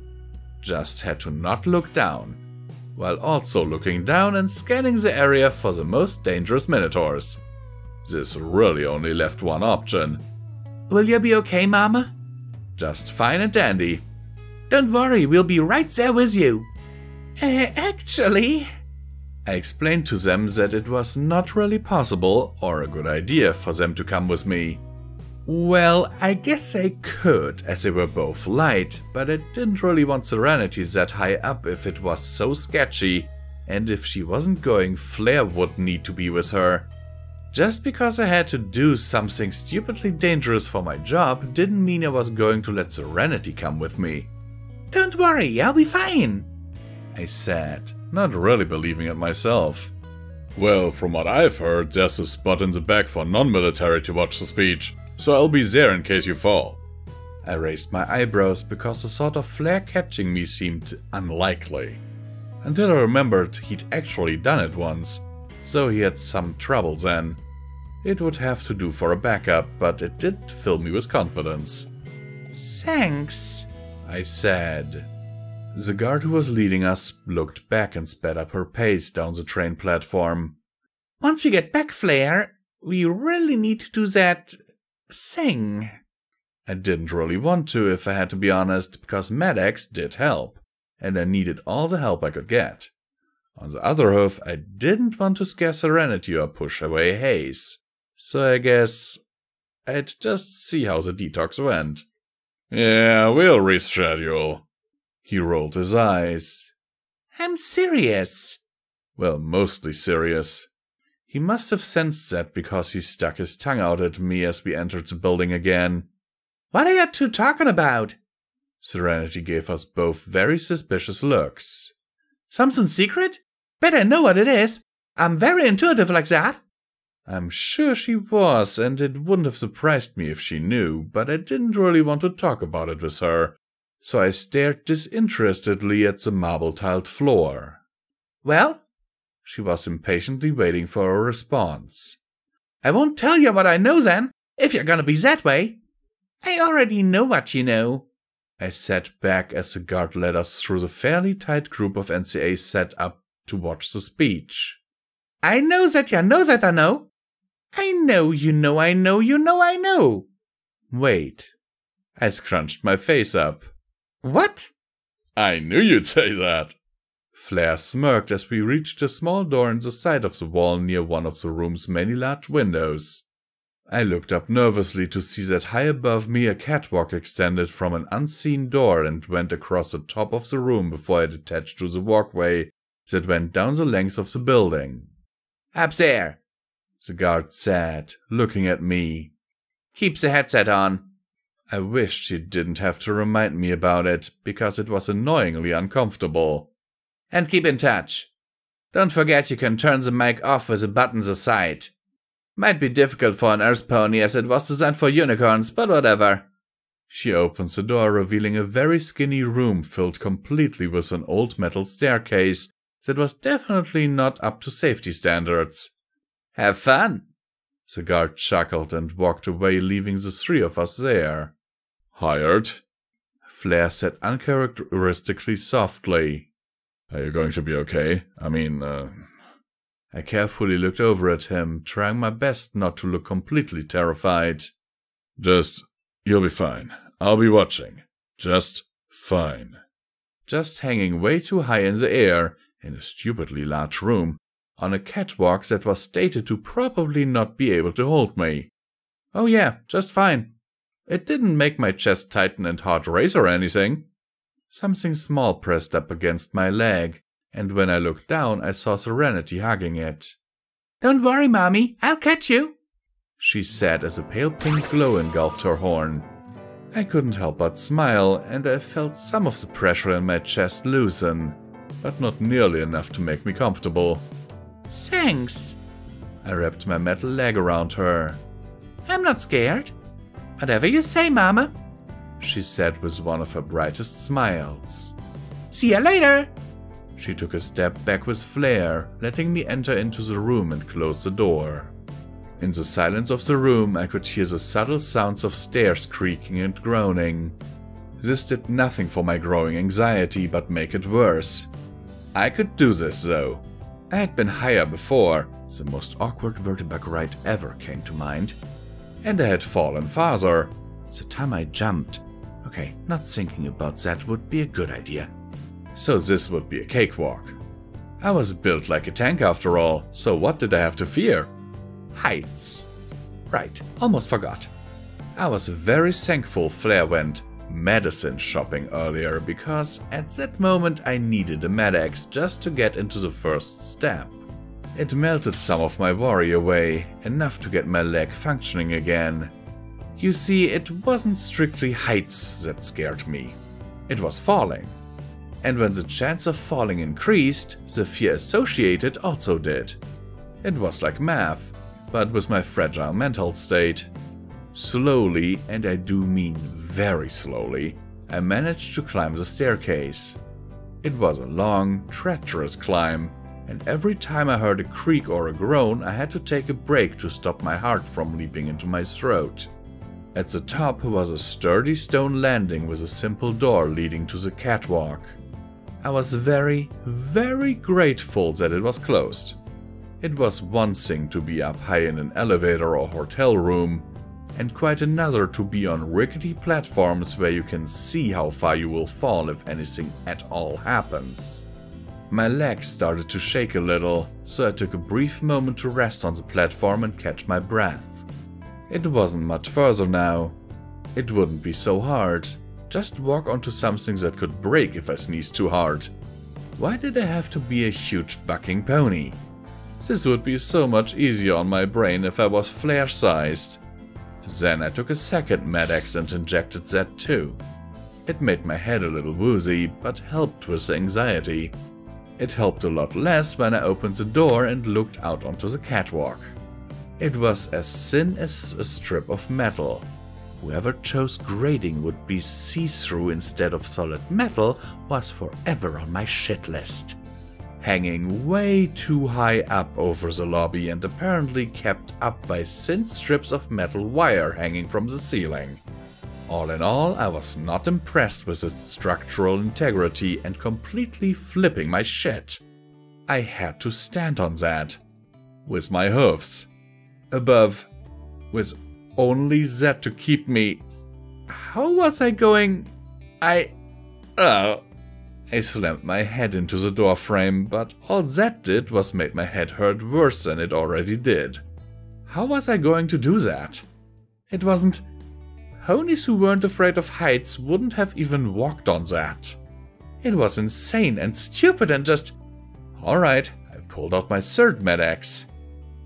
A: Just had to not look down, while also looking down and scanning the area for the most dangerous minotaurs. This really only left one option.
C: Will you be okay, Mama?
A: Just fine and dandy.
C: Don't worry, we'll be right there with you. Actually...
A: I explained to them that it was not really possible or a good idea for them to come with me. Well, I guess I could, as they were both light, but I didn't really want Serenity that high up if it was so sketchy, and if she wasn't going, Flair would need to be with her. Just because I had to do something stupidly dangerous for my job didn't mean I was going to let Serenity come with me. "Don't worry, I'll be fine," I said, not really believing it myself.
B: Well, from what I've heard, there's a spot in the back for non-military to watch the speech, so I'll be there in case you fall.
A: I raised my eyebrows because the thought of Flair catching me seemed unlikely. Until I remembered he'd actually done it once, so he had some trouble then. It would have to do for a backup, but it did fill me with confidence. "Thanks," I said. The guard who was leading us looked back and sped up her pace down the train platform. "Once we get back, Flair, we really need to do that thing." I didn't really want to, if I had to be honest, because Medex did help, and I needed all the help I could get. On the other hand, I didn't want to scare Serenity or push away Haze, so I guess I'd just see how the detox went.
B: Yeah, we'll reschedule.
A: He rolled his eyes. "I'm serious." Well, mostly serious. He must have sensed that because he stuck his tongue out at me as we entered the building again. "What are you two talking about?" Serenity gave us both very suspicious looks. "Something secret? Bet I know what it is. I'm very intuitive like that." I'm sure she was, and it wouldn't have surprised me if she knew, but I didn't really want to talk about it with her, so I stared disinterestedly at the marble-tiled floor. "Well?" She was impatiently waiting for a response. "I won't tell you what I know then, if you're gonna be that way." "I already know what you know," I sat back as the guard led us through the fairly tight group of NCAs set up to watch the speech. "I know that you know that I know. I know you know I know you know I know." Wait. I scrunched my face up. "What?"
B: I knew you'd say that.
A: Flair smirked as we reached a small door in the side of the wall near one of the room's many large windows. I looked up nervously to see that high above me a catwalk extended from an unseen door and went across the top of the room before it attached to the walkway that went down the length of the building. "Up there," the guard said, looking at me. "Keep the headset on." I wished he didn't have to remind me about it, because it was annoyingly uncomfortable. "And keep in touch. Don't forget you can turn the mic off with the buttons aside. Might be difficult for an Earth pony as it was designed for unicorns, but whatever." She opened the door, revealing a very skinny room filled completely with an old metal staircase that was definitely not up to safety standards. "Have fun." The guard chuckled and walked away, leaving the three of us there.
B: "Hired?"
A: Flair said uncharacteristically softly.
B: "Are you going to be okay?
A: I carefully looked over at him, trying my best not to look completely terrified.
B: You'll be fine. I'll be watching. Just fine."
A: Just hanging way too high in the air, in a stupidly large room, on a catwalk that was stated to probably not be able to hold me. Oh yeah, just fine. It didn't make my chest tighten and heart race or anything. Something small pressed up against my leg, and when I looked down I saw Serenity hugging it. "Don't worry, Mommy, I'll catch you," she said as a pale pink glow engulfed her horn. I couldn't help but smile, and I felt some of the pressure in my chest loosen, but not nearly enough to make me comfortable. "Thanks." I wrapped my metal leg around her. "I'm not scared. Whatever you say, Mama," she said with one of her brightest smiles. "See ya later." She took a step back with Flair, letting me enter into the room and close the door. In the silence of the room, I could hear the subtle sounds of stairs creaking and groaning. This did nothing for my growing anxiety but make it worse. I could do this, though. I had been higher before, the most awkward vertibug ride ever came to mind. And I had fallen farther. The time I jumped. Okay, not thinking about that would be a good idea. So this would be a cakewalk. I was built like a tank after all, so what did I have to fear? Heights. Right, almost forgot. I was very thankful Flair went medicine shopping earlier, because at that moment I needed a Med-X just to get into the first step. It melted some of my worry away, enough to get my leg functioning again. You see, it wasn't strictly heights that scared me. It was falling. And when the chance of falling increased, the fear associated also did. It was like math, but with my fragile mental state. Slowly, and I do mean very slowly, I managed to climb the staircase. It was a long, treacherous climb, and every time I heard a creak or a groan, I had to take a break to stop my heart from leaping into my throat. At the top was a sturdy stone landing with a simple door leading to the catwalk. I was very, very grateful that it was closed. It was one thing to be up high in an elevator or hotel room, and quite another to be on rickety platforms where you can see how far you will fall if anything at all happens. My legs started to shake a little, so I took a brief moment to rest on the platform and catch my breath. It wasn't much further now. It wouldn't be so hard. Just walk onto something that could break if I sneezed too hard. Why did I have to be a huge bucking pony? This would be so much easier on my brain if I was flare-sized. Then I took a second Med-X and injected that too. It made my head a little woozy, but helped with the anxiety. It helped a lot less when I opened the door and looked out onto the catwalk. It was as thin as a strip of metal. Whoever chose grading would be see-through instead of solid metal was forever on my shit list. Hanging way too high up over the lobby and apparently kept up by thin strips of metal wire hanging from the ceiling. All in all, I was not impressed with its structural integrity and completely flipping my shit. I had to stand on that. With my hooves. Above. With only that to keep me. How was I going? I slammed my head into the door frame, but all that did was make my head hurt worse than it already did. How was I going to do that? It wasn't. Ponies who weren't afraid of heights wouldn't have even walked on that. It was insane and stupid and just... Alright, I pulled out my third Med-X.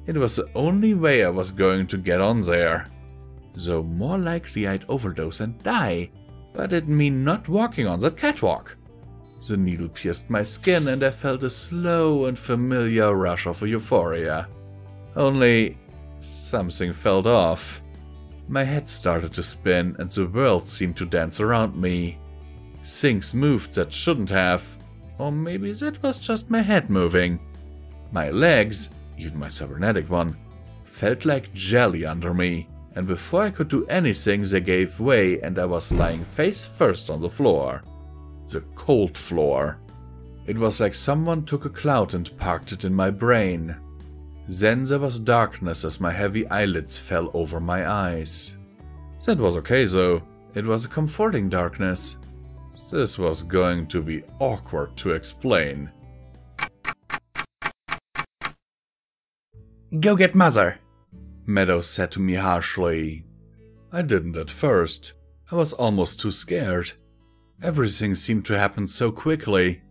A: It was the only way I was going to get on there. Though more likely I'd overdose and die, but it'd mean not walking on that catwalk. The needle pierced my skin and I felt a slow and familiar rush of euphoria. Only something felt off. My head started to spin and the world seemed to dance around me. Things moved that shouldn't have, or maybe that was just my head moving. My legs, even my cybernetic one, felt like jelly under me, and before I could do anything they gave way and I was lying face first on the floor. The cold floor. It was like someone took a cloud and parked it in my brain. Then there was darkness as my heavy eyelids fell over my eyes. That was okay though, it was a comforting darkness. This was going to be awkward to explain.
C: Go get mother,
A: Meadows said to me harshly. I didn't at first. I was almost too scared. Everything seemed to happen so quickly.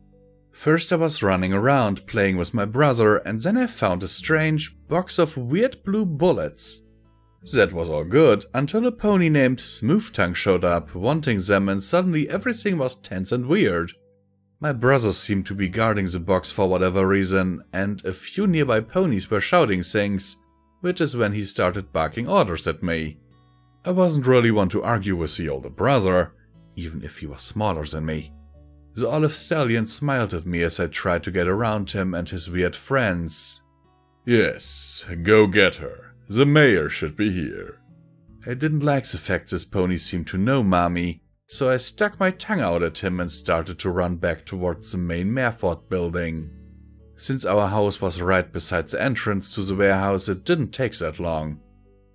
A: First I was running around playing with my brother and then I found a strange box of weird blue bullets. That was all good until a pony named Smooth Tongue showed up wanting them and suddenly everything was tense and weird. My brother seemed to be guarding the box for whatever reason and a few nearby ponies were shouting things, which is when he started barking orders at me. I wasn't really one to argue with the older brother, even if he was smaller than me. The olive stallion smiled at me as I tried to get around him and his weird friends.
B: Yes, go get her. The mayor should be here.
A: I didn't like the fact this pony seemed to know Mommy, so I stuck my tongue out at him and started to run back towards the main Mayfort building. Since our house was right beside the entrance to the warehouse, it didn't take that long.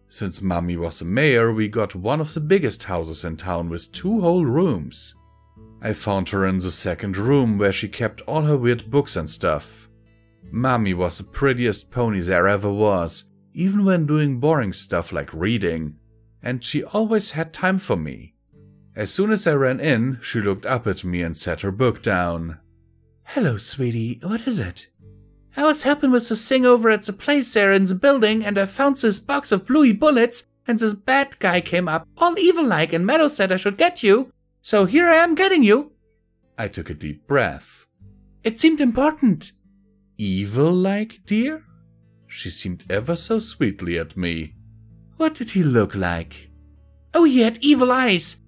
A: Since Mommy was the mayor, we got one of the biggest houses in town with 2 whole rooms. I found her in the second room where she kept all her weird books and stuff. Mommy was the prettiest pony there ever was, even when doing boring stuff like reading, and she always had time for me. As soon as I ran in, she looked up at me and set her book down.
C: Hello, sweetie, what is it? I was helping with the thing over at the place there in the building, and I found this box of bluey bullets, and this bad guy came up, all evil-like, and Meadow said I should get you. So here I am getting you.
A: I took a deep breath.
C: It seemed important.
A: Evil-like, dear? She seemed ever so sweetly at me.
C: What did he look like? Oh, he had evil eyes,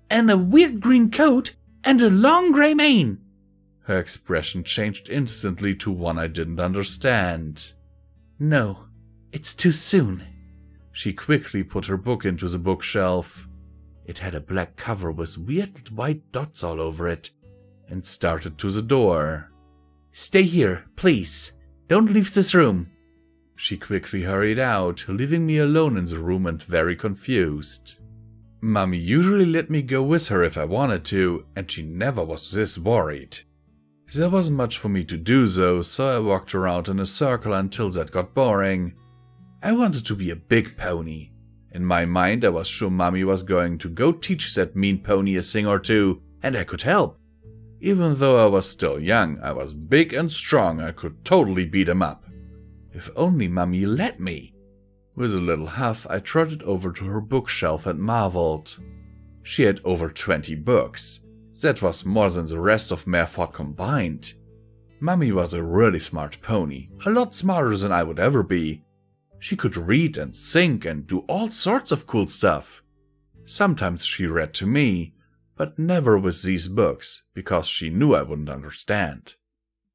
C: and a weird green coat, and a long grey mane.
A: Her expression changed instantly to one I didn't understand.
C: No, it's too soon.
A: She quickly put her book into the bookshelf. It had a black cover with weird white dots all over it, and started to the door.
C: Stay here, please. Don't leave this room.
A: She quickly hurried out, leaving me alone in the room and very confused. Mummy usually let me go with her if I wanted to, and she never was this worried. There wasn't much for me to do though, so I walked around in a circle until that got boring. I wanted to be a big pony. In my mind I was sure Mummy was going to go teach that mean pony a thing or two, and I could help. Even though I was still young, I was big and strong, I could totally beat him up. If only Mummy let me. With a little huff, I trotted over to her bookshelf and marveled. She had over 20 books. That was more than the rest of Mereford combined. Mummy was a really smart pony, a lot smarter than I would ever be. She could read and think and do all sorts of cool stuff. Sometimes she read to me, but never with these books, because she knew I wouldn't understand.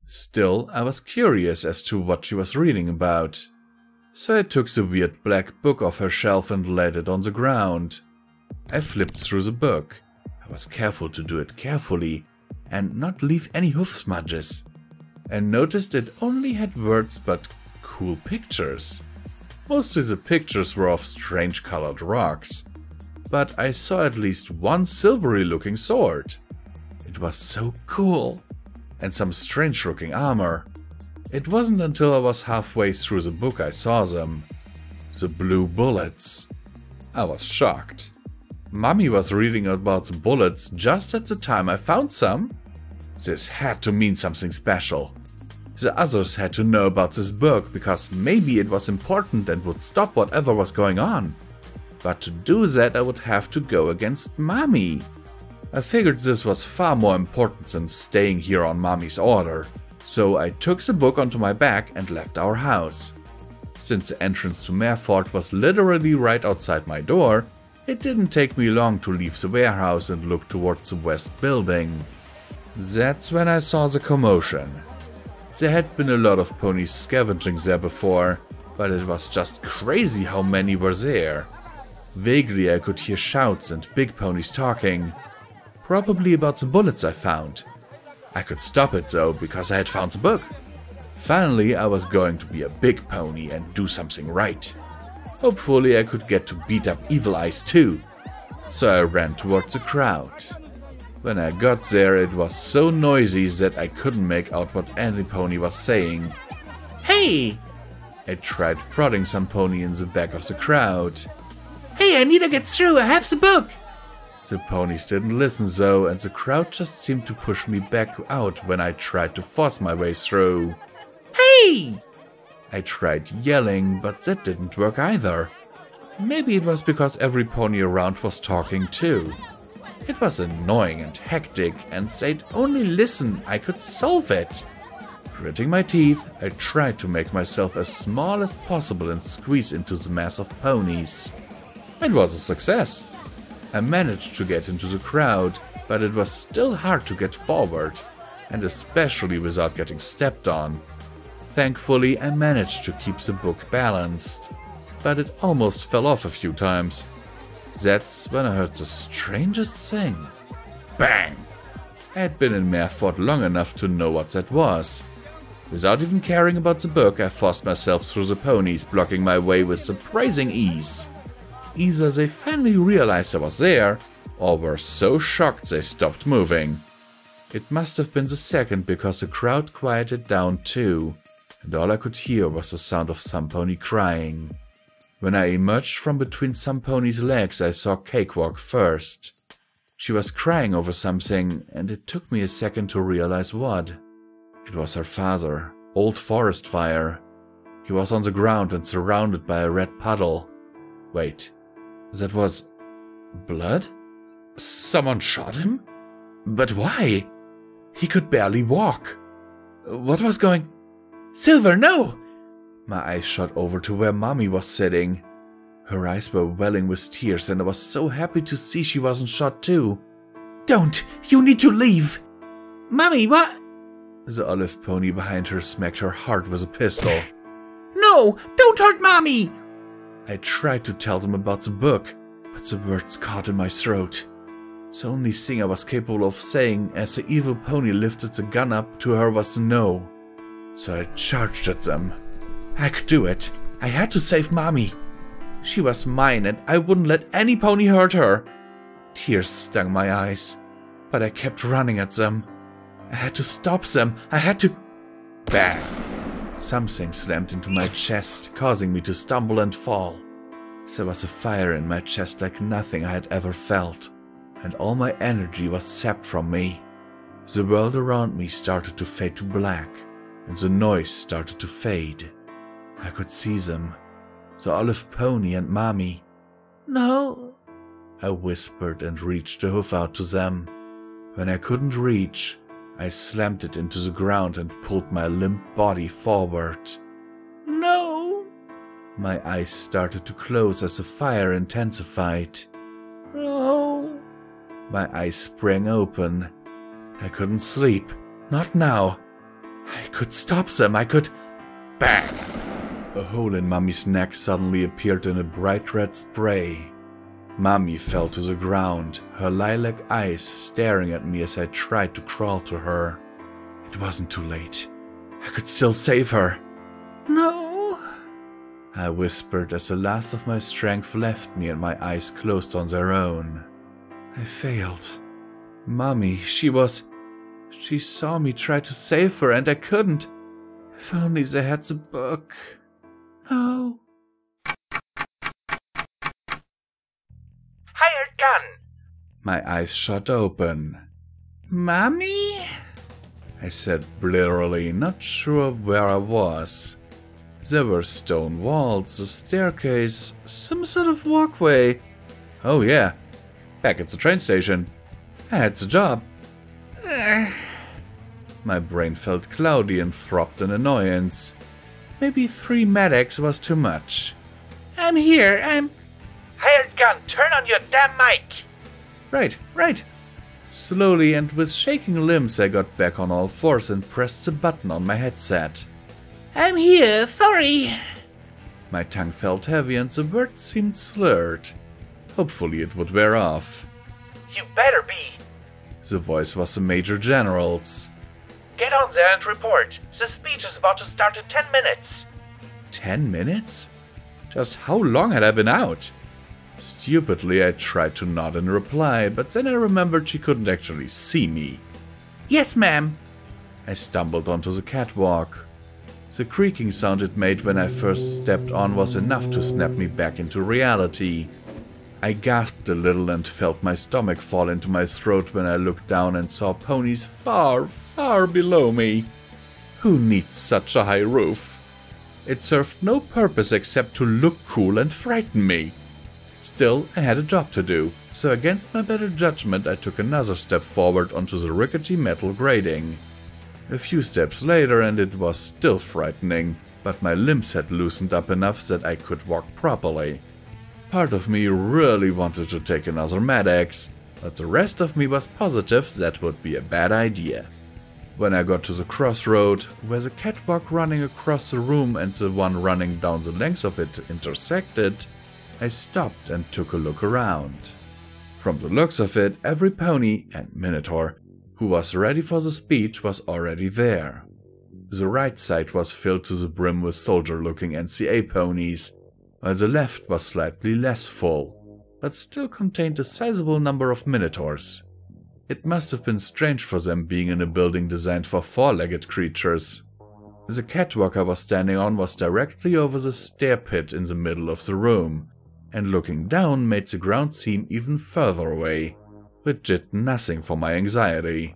A: Still, I was curious as to what she was reading about. So I took the weird black book off her shelf and laid it on the ground. I flipped through the book. I was careful to do it carefully and not leave any hoof smudges. And noticed it only had words but cool pictures. Mostly the pictures were of strange colored rocks, but I saw at least one silvery looking sword. It was so cool. And some strange looking armor. It wasn't until I was halfway through the book I saw them. The blue bullets. I was shocked. Mummy was reading about the bullets just at the time I found some. This had to mean something special. The others had to know about this book because maybe it was important and would stop whatever was going on. But to do that I would have to go against Mummy. I figured this was far more important than staying here on Mummy's order, so I took the book onto my back and left our house. Since the entrance to Mereford was literally right outside my door, it didn't take me long to leave the warehouse and look towards the west building. That's when I saw the commotion. There had been a lot of ponies scavenging there before, but it was just crazy how many were there. Vaguely I could hear shouts and big ponies talking. Probably about the bullets I found. I could stop it though, because I had found the book. Finally, I was going to be a big pony and do something right. Hopefully I could get to beat up Evil Eyes too. So I ran towards the crowd. When I got there, it was so noisy that I couldn't make out what any pony was saying.
C: Hey!
A: I tried prodding some pony in the back of the crowd.
C: Hey, I need to get through, I have the book!
A: The ponies didn't listen though, and the crowd just seemed to push me back out when I tried to force my way through.
C: Hey!
A: I tried yelling, but that didn't work either. Maybe it was because every pony around was talking too. It was annoying and hectic, and they'd only listen I could solve it. Gritting my teeth, I tried to make myself as small as possible and squeeze into the mass of ponies. It was a success. I managed to get into the crowd, but it was still hard to get forward, and especially without getting stepped on. Thankfully, I managed to keep the book balanced, but it almost fell off a few times. That's when I heard the strangest thing. Bang! I had been in Mereford long enough to know what that was. Without even caring about the book, I forced myself through the ponies, blocking my way with surprising ease. Either they finally realized I was there, or were so shocked they stopped moving. It must have been the second, because the crowd quieted down too, and all I could hear was the sound of some pony crying. When I emerged from between some pony's legs, I saw Cakewalk first. She was crying over something, and it took me a second to realize what. It was her father,
C: old forest fire. He was on the ground and surrounded by a red puddle. Wait, that was blood? Someone shot him? But why? He could barely walk. What was going... Silver, no! My eyes shot over to where Mommy was sitting. Her eyes were welling with tears and I was so happy to see she wasn't shot too. Don't! You need to leave! Mommy, what? The olive pony behind her smacked her heart with a pistol. No! Don't hurt Mommy! I tried to tell them about the book, but the words caught in my throat. The only thing I was capable of saying as the evil pony lifted the gun up to her was no. So I charged at them. I could do it. I had to save Mommy. She was mine and I wouldn't let any pony hurt her. Tears stung my eyes, but I kept running at them. I had to stop them. I had to... Bang! Something slammed into my chest, causing me to stumble and fall. There was a fire in my chest like nothing I had ever felt, and all my energy was sapped from me. The world around me started to fade to black, and the noise started to fade. I could see them, the olive pony and Mommy. No, I whispered and reached a hoof out to them. When I couldn't reach, I slammed it into the ground and pulled my limp body forward. No! My eyes started to close as the fire intensified. No! My eyes sprang open. I couldn't sleep. Not now. I could stop them. I could... Bang! A hole in Mommy's neck suddenly appeared in a bright red spray. Mommy fell to the ground, her lilac eyes staring at me as I tried to crawl to her. It wasn't too late. I could still save her. No, I whispered as the last of my strength left me and my eyes closed on their own. I failed. Mommy, she saw me try to save her and I couldn't. If only they had the book. No.
E: Hired gun!
C: My eyes shot open. Mommy? I said blearily, not sure where I was. There were stone walls, a staircase, some sort of walkway. Oh yeah, back at the train station. I had the job. My brain felt cloudy and throbbed in annoyance. Maybe 3 medics was too much. I'm here,
E: Hired gun, turn on your damn mic!
C: Right. Slowly and with shaking limbs I got back on all fours and pressed the button on my headset. I'm here, sorry. My tongue felt heavy and the words seemed slurred. Hopefully it would wear off.
E: You better be.
C: The voice was the Major General's.
E: Get on there and report. The speech is about to start in 10 minutes.
C: 10 minutes? Just how long had I been out? Stupidly, I tried to nod in reply, but then I remembered she couldn't actually see me. Yes, ma'am. I stumbled onto the catwalk. The creaking sound it made when I first stepped on was enough to snap me back into reality. I gasped a little and felt my stomach fall into my throat when I looked down and saw ponies far, far below me. Who needs such a high roof? It served no purpose except to look cool and frighten me. Still, I had a job to do, so against my better judgment I took another step forward onto the rickety metal grating. A few steps later and it was still frightening, but my limbs had loosened up enough that I could walk properly. Part of me really wanted to take another Med-X, but the rest of me was positive that would be a bad idea. When I got to the crossroad, where the catwalk running across the room and the one running down the length of it intersected, I stopped and took a look around. From the looks of it, every pony and Minotaur who was ready for the speech was already there. The right side was filled to the brim with soldier-looking NCA ponies, while the left was slightly less full, but still contained a sizable number of Minotaurs. It must have been strange for them being in a building designed for 4-legged creatures. The catwalk I was standing on was directly over the stair pit in the middle of the room, and looking down made the ground seem even further away, which did nothing for my anxiety.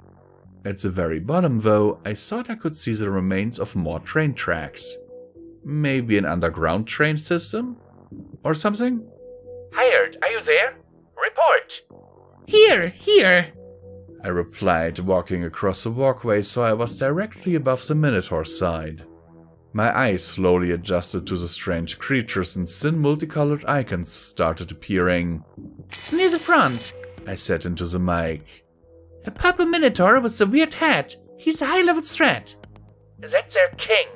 A: At the very bottom, though, I thought I could see the remains of more train tracks. Maybe an underground train system? Or something?
E: Hired, are you there? Report!
C: Here!
A: I replied, walking across the walkway so I was directly above the Minotaur's side. My eyes slowly adjusted to the strange creatures and thin multicolored icons started appearing.
C: Near the front,
A: I said into the mic.
C: a purple minotaur with a weird hat. He's a high-level threat.
E: That's their king.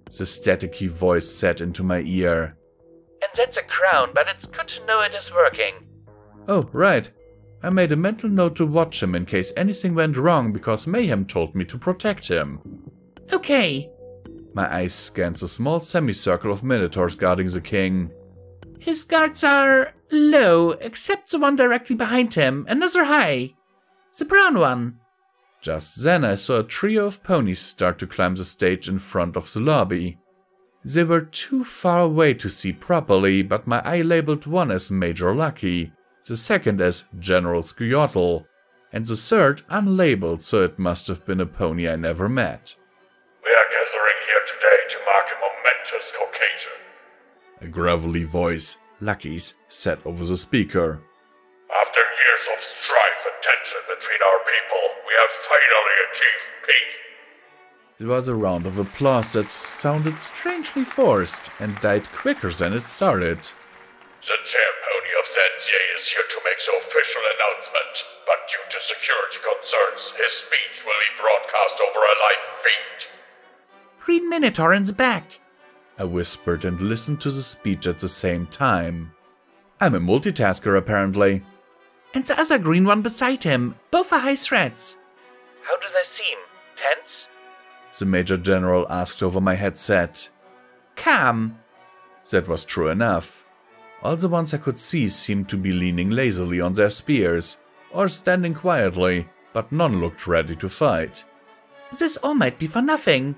A: The staticky voice said into my ear.
E: And that's a crown, but it's good to know it is working.
A: Oh, right. I made a mental note to watch him in case anything went wrong because Mayhem told me to protect him.
C: Okay.
A: My eyes scanned the small semicircle of minotaurs guarding the king.
C: His guards are low, except the one directly behind him, and those are high. The brown one.
A: Just then I saw a trio of ponies start to climb the stage in front of the lobby. They were too far away to see properly, but my eye labeled one as Major Lucky, the second as General Skyotl, and the third unlabeled, so it must have been a pony I never met.
B: We are gathering here today to mark a momentous occasion.
A: A gravelly voice, Lucky's, said over the speaker.
B: After years of strife and tension between our people, we have finally achieved peace.
A: There was a round of applause that sounded strangely forced and died quicker than it started.
B: The chair pony of Thiese is here to make the official announcement, but due to security concerns, his speech will be broadcast over a live feed.
C: Green minotaur in the back.
A: I whispered and listened to the speech at the same time. I'm a multitasker, apparently.
C: And the other green one beside him. Both are high threats.
E: How do they seem? Tense?
A: The Major General asked over my headset.
C: Calm.
A: That was true enough. All the ones I could see seemed to be leaning lazily on their spears, or standing quietly, but none looked ready to fight.
C: This all might be for nothing.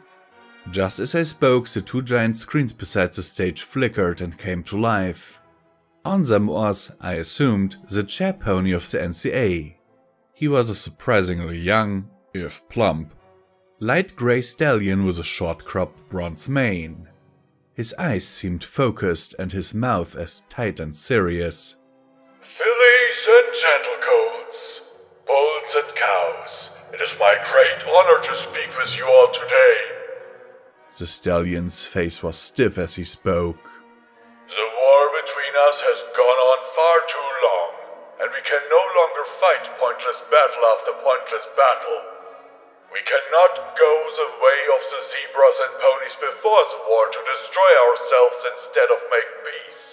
A: Just as I spoke, the two giant screens beside the stage flickered and came to life. On them was, I assumed, the chair pony of the NCA. He was a surprisingly young, if plump, light grey stallion with a short-cropped bronze mane. His eyes seemed focused and his mouth as tight and serious.
B: Fillies and gentlecoats, bulls and cows, it is my great honor to speak with you all today.
A: The stallion's face was stiff as he spoke.
B: The war between us has gone on far too long, and we can no longer fight pointless battle after pointless battle. We cannot go the way of the zebras and ponies before the war to destroy ourselves instead of make peace.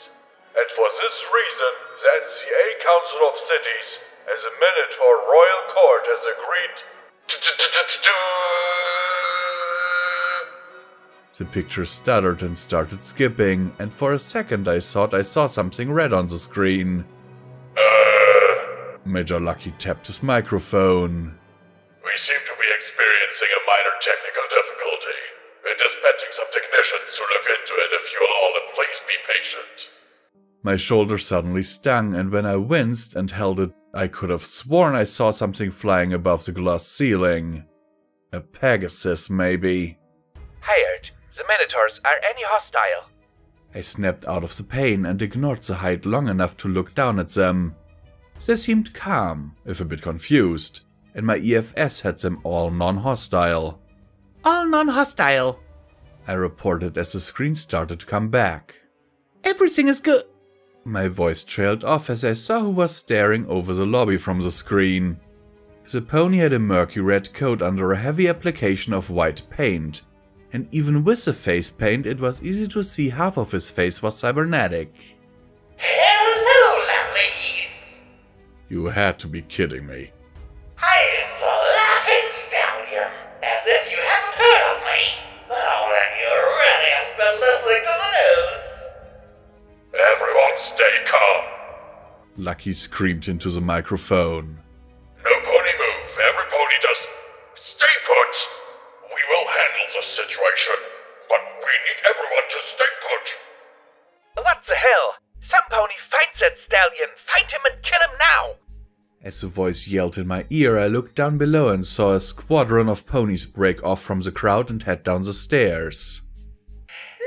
B: And for this reason, the NCA Council of Cities, as a Minotaur Royal Court, has agreed to
A: The picture stuttered and started skipping, and for a second I thought I saw something red on the screen. Major Lucky tapped his microphone.
B: We seem to be experiencing a minor technical difficulty. We're dispatching some technicians to look into it if you'll all please be patient.
A: My shoulder suddenly stung, and when I winced and held it, I could have sworn I saw something flying above the glass ceiling. A Pegasus, maybe.
E: Hired. The Minotaurs, are any hostile?
A: I snapped out of the pain and ignored the height long enough to look down at them. They seemed calm, if a bit confused, and my EFS had them all non-hostile.
C: All non-hostile.
A: I reported as the screen started to come back.
C: Everything is good.
A: My voice trailed off as I saw who was staring over the lobby from the screen. The pony had a murky red coat under a heavy application of white paint, and even with the face paint it was easy to see half of his face was cybernetic.
F: Hello, lovely.
A: You had to be kidding me.
F: I am the laughing stallion, as if you haven't heard of me. Oh, then you really have been listening to the news.
B: Everyone stay calm.
A: Lucky screamed into the microphone.
B: No pony move. Every pony does. Stay put. We will handle the situation, but we need everyone to stay put.
E: What the hell? Some pony finds that stallion. Find him and kill him now.
A: As the voice yelled in my ear, I looked down below and saw a squadron of ponies break off from the crowd and head down the stairs.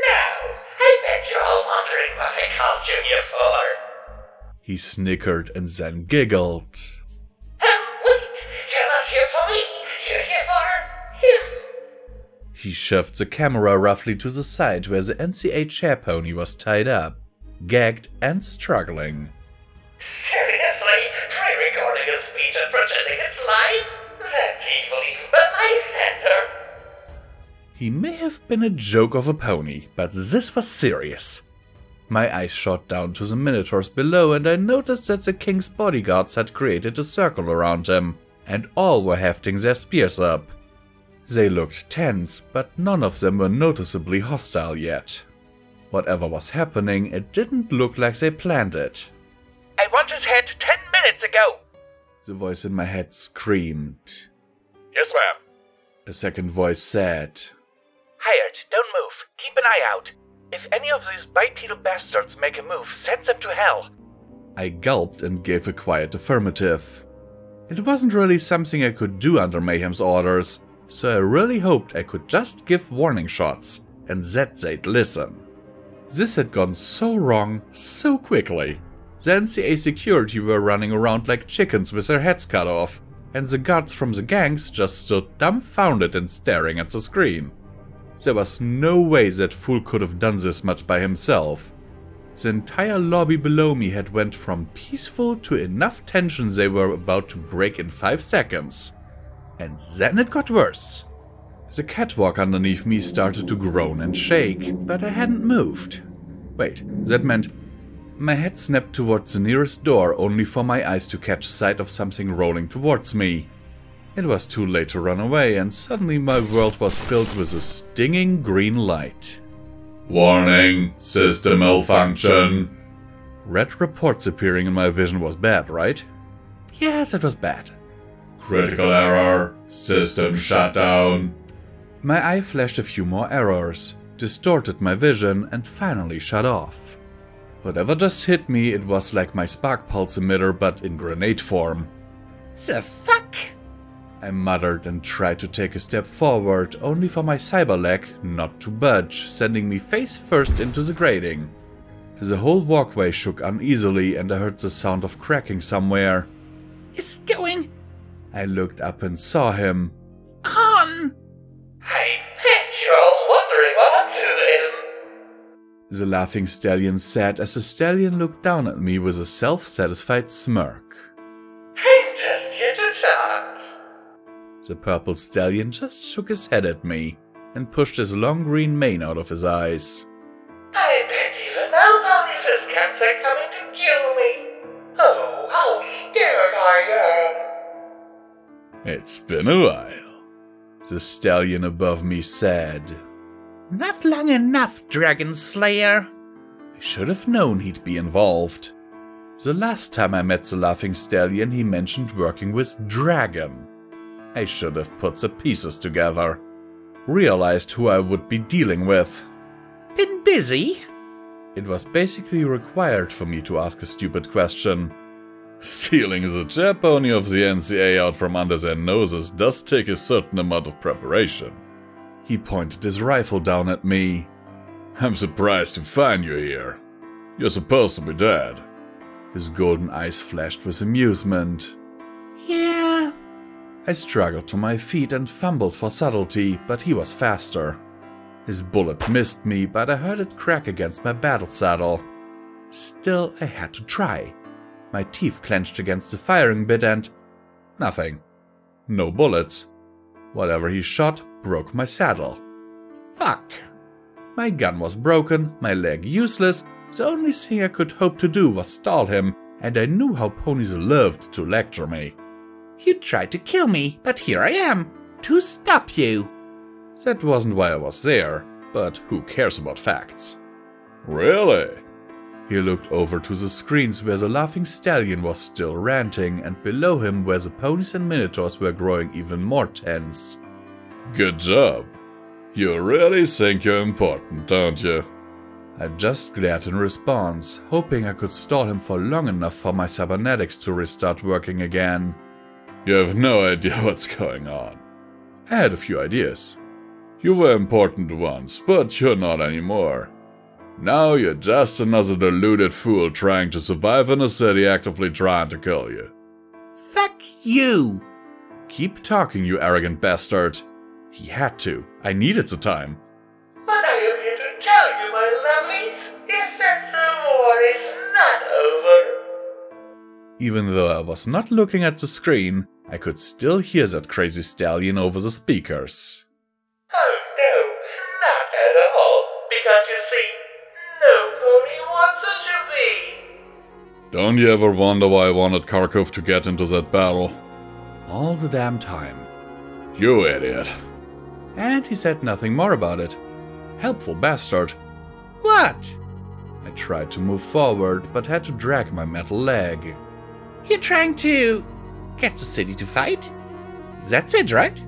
F: Now, I bet you're all wondering what I called you here for.
A: He snickered and then giggled.
F: Wait, you're not here for me, you're here for him.
A: He shoved the camera roughly to the side where the NCA chair pony was tied up, gagged and struggling.
F: Seriously, try recording a speech and pretending it's live? That's easily but my center.
A: He may have been a joke of a pony, but this was serious. My eyes shot down to the minotaurs below and I noticed that the king's bodyguards had created a circle around him, and all were hefting their spears up. They looked tense, but none of them were noticeably hostile yet. Whatever was happening, it didn't look like they planned it.
E: I want his head 10 minutes ago.
A: The voice in my head screamed.
E: Yes, ma'am.
A: A second voice said,
E: Hired, don't move. Keep an eye out. If any of these bipedal bastards make a move, send them to hell.
A: I gulped and gave a quiet affirmative. It wasn't really something I could do under Mayhem's orders, so I really hoped I could just give warning shots, and that they'd listen. This had gone so wrong so quickly. The NCA security were running around like chickens with their heads cut off, and the guards from the gangs just stood dumbfounded and staring at the screen. There was no way that fool could have done this much by himself. The entire lobby below me had went from peaceful to enough tension they were about to break in 5 seconds. And then it got worse. The catwalk underneath me started to groan and shake, but I hadn't moved. Wait, that meant my head snapped towards the nearest door only for my eyes to catch sight of something rolling towards me. It was too late to run away, and suddenly my world was filled with a stinging green light.
B: Warning, system malfunction.
A: Red reports appearing in my vision was bad, right? Yes, it was bad.
B: Critical error, system shutdown.
A: My eye flashed a few more errors, distorted my vision, and finally shut off. Whatever just hit me, it was like my spark pulse emitter but in grenade form. The fuck? I muttered and tried to take a step forward, only for my cyber leg not to budge, sending me face first into the grating. The whole walkway shook uneasily and I heard the sound of cracking somewhere. It's going! I looked up and saw him. On!
F: I bet you're all wondering what I'm doing.
A: The laughing stallion said as the stallion looked down at me with a self-satisfied smirk.
F: I'm just here to talk.
A: The purple stallion just shook his head at me and pushed his long green mane out of his eyes.
F: I bet even now Thiese cats are coming to kill me. Oh, how scared I am.
A: It's been a while, the stallion above me said. Not long enough, Dragon Slayer. I should have known he'd be involved. The last time I met the laughing stallion, he mentioned working with Dragon. I should have put the pieces together. Realized who I would be dealing with. Been busy? It was basically required for me to ask a stupid question.
B: Stealing the chair pony of the NCA out from under their noses does take a certain amount of preparation.
A: He pointed his rifle down at me.
B: I'm surprised to find you here. You're supposed to be dead.
A: His golden eyes flashed with amusement. Yeah. I struggled to my feet and fumbled for subtlety, but he was faster. His bullet missed me, but I heard it crack against my battle saddle. Still, I had to try. My teeth clenched against the firing bit and... nothing. No bullets. Whatever he shot broke my saddle. Fuck. My gun was broken, my leg useless, the only thing I could hope to do was stall him, and I knew how ponies loved to lecture me. You tried to kill me, but here I am, to stop you. That wasn't why I was there, but who cares about facts?
B: Really?
A: He looked over to the screens where the laughing stallion was still ranting, and below him where the ponies and minotaurs were growing even more tense.
B: Good job. You really think you're important, don't you?
A: I just glared in response, hoping I could stall him for long enough for my cybernetics to restart working again.
B: You have no idea what's going on.
A: I had a few ideas.
B: You were important once, but you're not anymore. Now you're just another deluded fool trying to survive in a city actively trying to kill you.
C: Fuck you!
A: Keep talking, you arrogant bastard. He had to. I needed the time.
F: What I am here to tell you, my lovelies, is that the war is not over.
A: Even though I was not looking at the screen, I could still hear that crazy stallion over the speakers.
F: Oh no, not at all, because you see, nobody wants us to be.
B: Don't you ever wonder why I wanted Kharkov to get into that battle?
A: All the damn time.
B: You idiot.
A: And he said nothing more about it. Helpful bastard.
C: What?
A: I tried to move forward, but had to drag my metal leg.
C: You're trying to get the city to fight? That's it, right?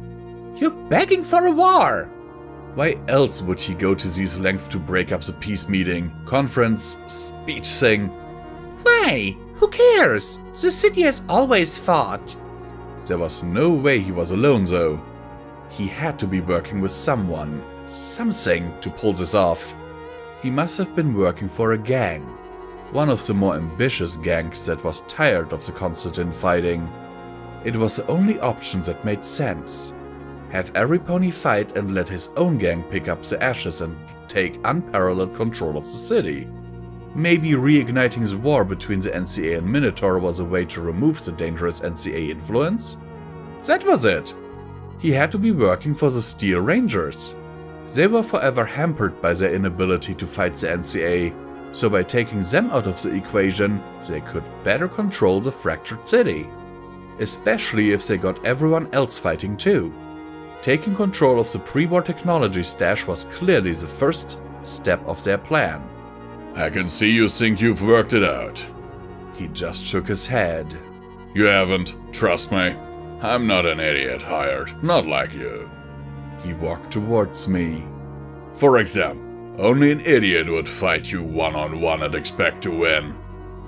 C: You're begging for a war.
A: Why else would he go to these lengths to break up the peace meeting, conference, speech thing?
C: Why? Who cares? The city has always fought.
A: There was no way he was alone, though. He had to be working with someone, something to pull this off. He must have been working for a gang. One of the more ambitious gangs that was tired of the constant infighting. It was the only option that made sense. Have every pony fight and let his own gang pick up the ashes and take unparalleled control of the city. Maybe reigniting the war between the NCA and Minotaur was a way to remove the dangerous NCA influence? That was it! He had to be working for the Steel Rangers. They were forever hampered by their inability to fight the NCA, so by taking them out of the equation, they could better control the fractured city. Especially if they got everyone else fighting too. Taking control of the pre-war technology stash was clearly the first step of their plan.
B: I can see you think you've worked it out.
A: He just shook his head.
B: You haven't, trust me. I'm not an idiot hired, not like you.
A: He walked towards me.
B: For example, only an idiot would fight you one-on-one and expect to win.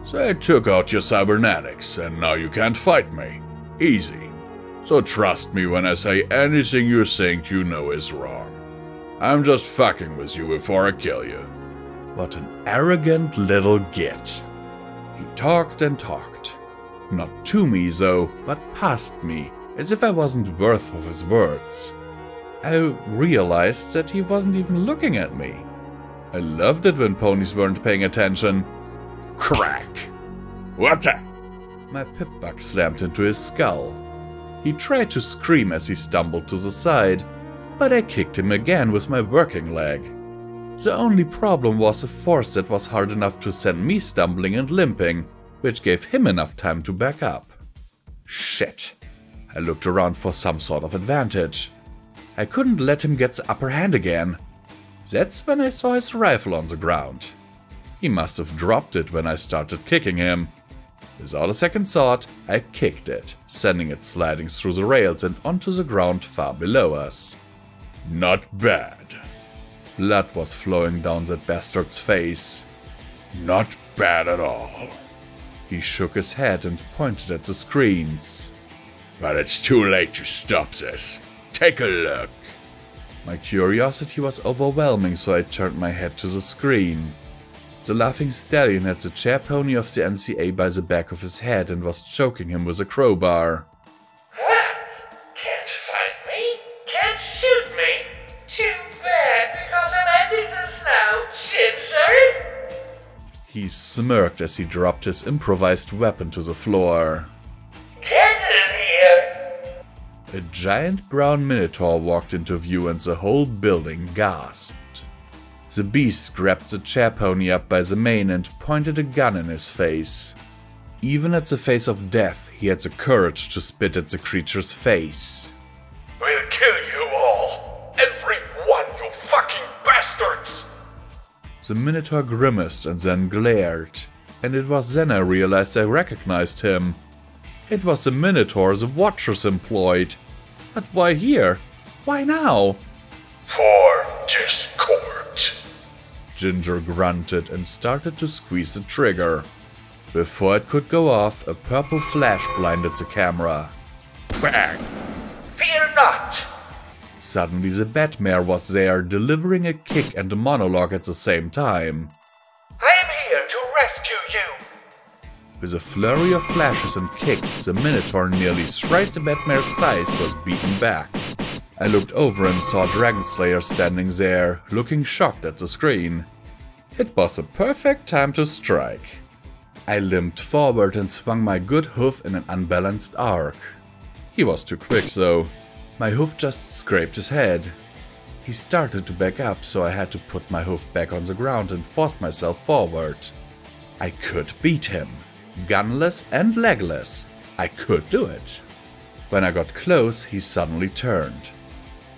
B: So I took out your cybernetics, and now you can't fight me. Easy. So trust me when I say anything you think you know is wrong. I'm just fucking with you before I kill you.
A: What an arrogant little git. He talked and talked. Not to me, though, but past me, as if I wasn't worth of his words. I realized that he wasn't even looking at me. I loved it when ponies weren't paying attention. Crack!
B: What the?
A: My pip-bug slammed into his skull. He tried to scream as he stumbled to the side, but I kicked him again with my working leg. The only problem was a force that was hard enough to send me stumbling and limping, which gave him enough time to back up. Shit. I looked around for some sort of advantage. I couldn't let him get the upper hand again. That's when I saw his rifle on the ground. He must have dropped it when I started kicking him. Without a second thought, I kicked it, sending it sliding through the rails and onto the ground far below us.
B: Not bad.
A: Blood was flowing down that bastard's face.
B: Not bad at all.
A: He shook his head and pointed at the screens.
B: But it's too late to stop this. Take a look.
A: My curiosity was overwhelming, so I turned my head to the screen. The laughing stallion had the chair pony of the NCA by the back of his head and was choking him with a crowbar.
F: Can't find me? Can't shoot me? Too bad, because I'm ending this now. Shit, sorry?
A: He smirked as he dropped his improvised weapon to the floor.
F: Get in here!
A: A giant brown minotaur walked into view and the whole building gasped. The beast grabbed the chair pony up by the mane and pointed a gun in his face. Even at the face of death, he had the courage to spit at the creature's face.
F: We'll kill you all! Every one, you fucking bastards!
A: The minotaur grimaced and then glared, and it was then I realized I recognized him. It was the minotaur the Watchers employed. But why here? Why now?
F: For discord.
A: Ginger grunted and started to squeeze the trigger. Before it could go off, a purple flash blinded the camera.
B: Bang!
E: Fear not!
A: Suddenly the Batmare was there, delivering a kick and a monologue at the same time.
E: I am here to rescue you!
A: With a flurry of flashes and kicks, the Minotaur nearly thrice the Batmare's size was beaten back. I looked over and saw Dragonslayer standing there, looking shocked at the screen. It was a perfect time to strike. I limped forward and swung my good hoof in an unbalanced arc. He was too quick though. My hoof just scraped his head. He started to back up, so I had to put my hoof back on the ground and force myself forward. I could beat him. Gunless and legless. I could do it. When I got close, he suddenly turned.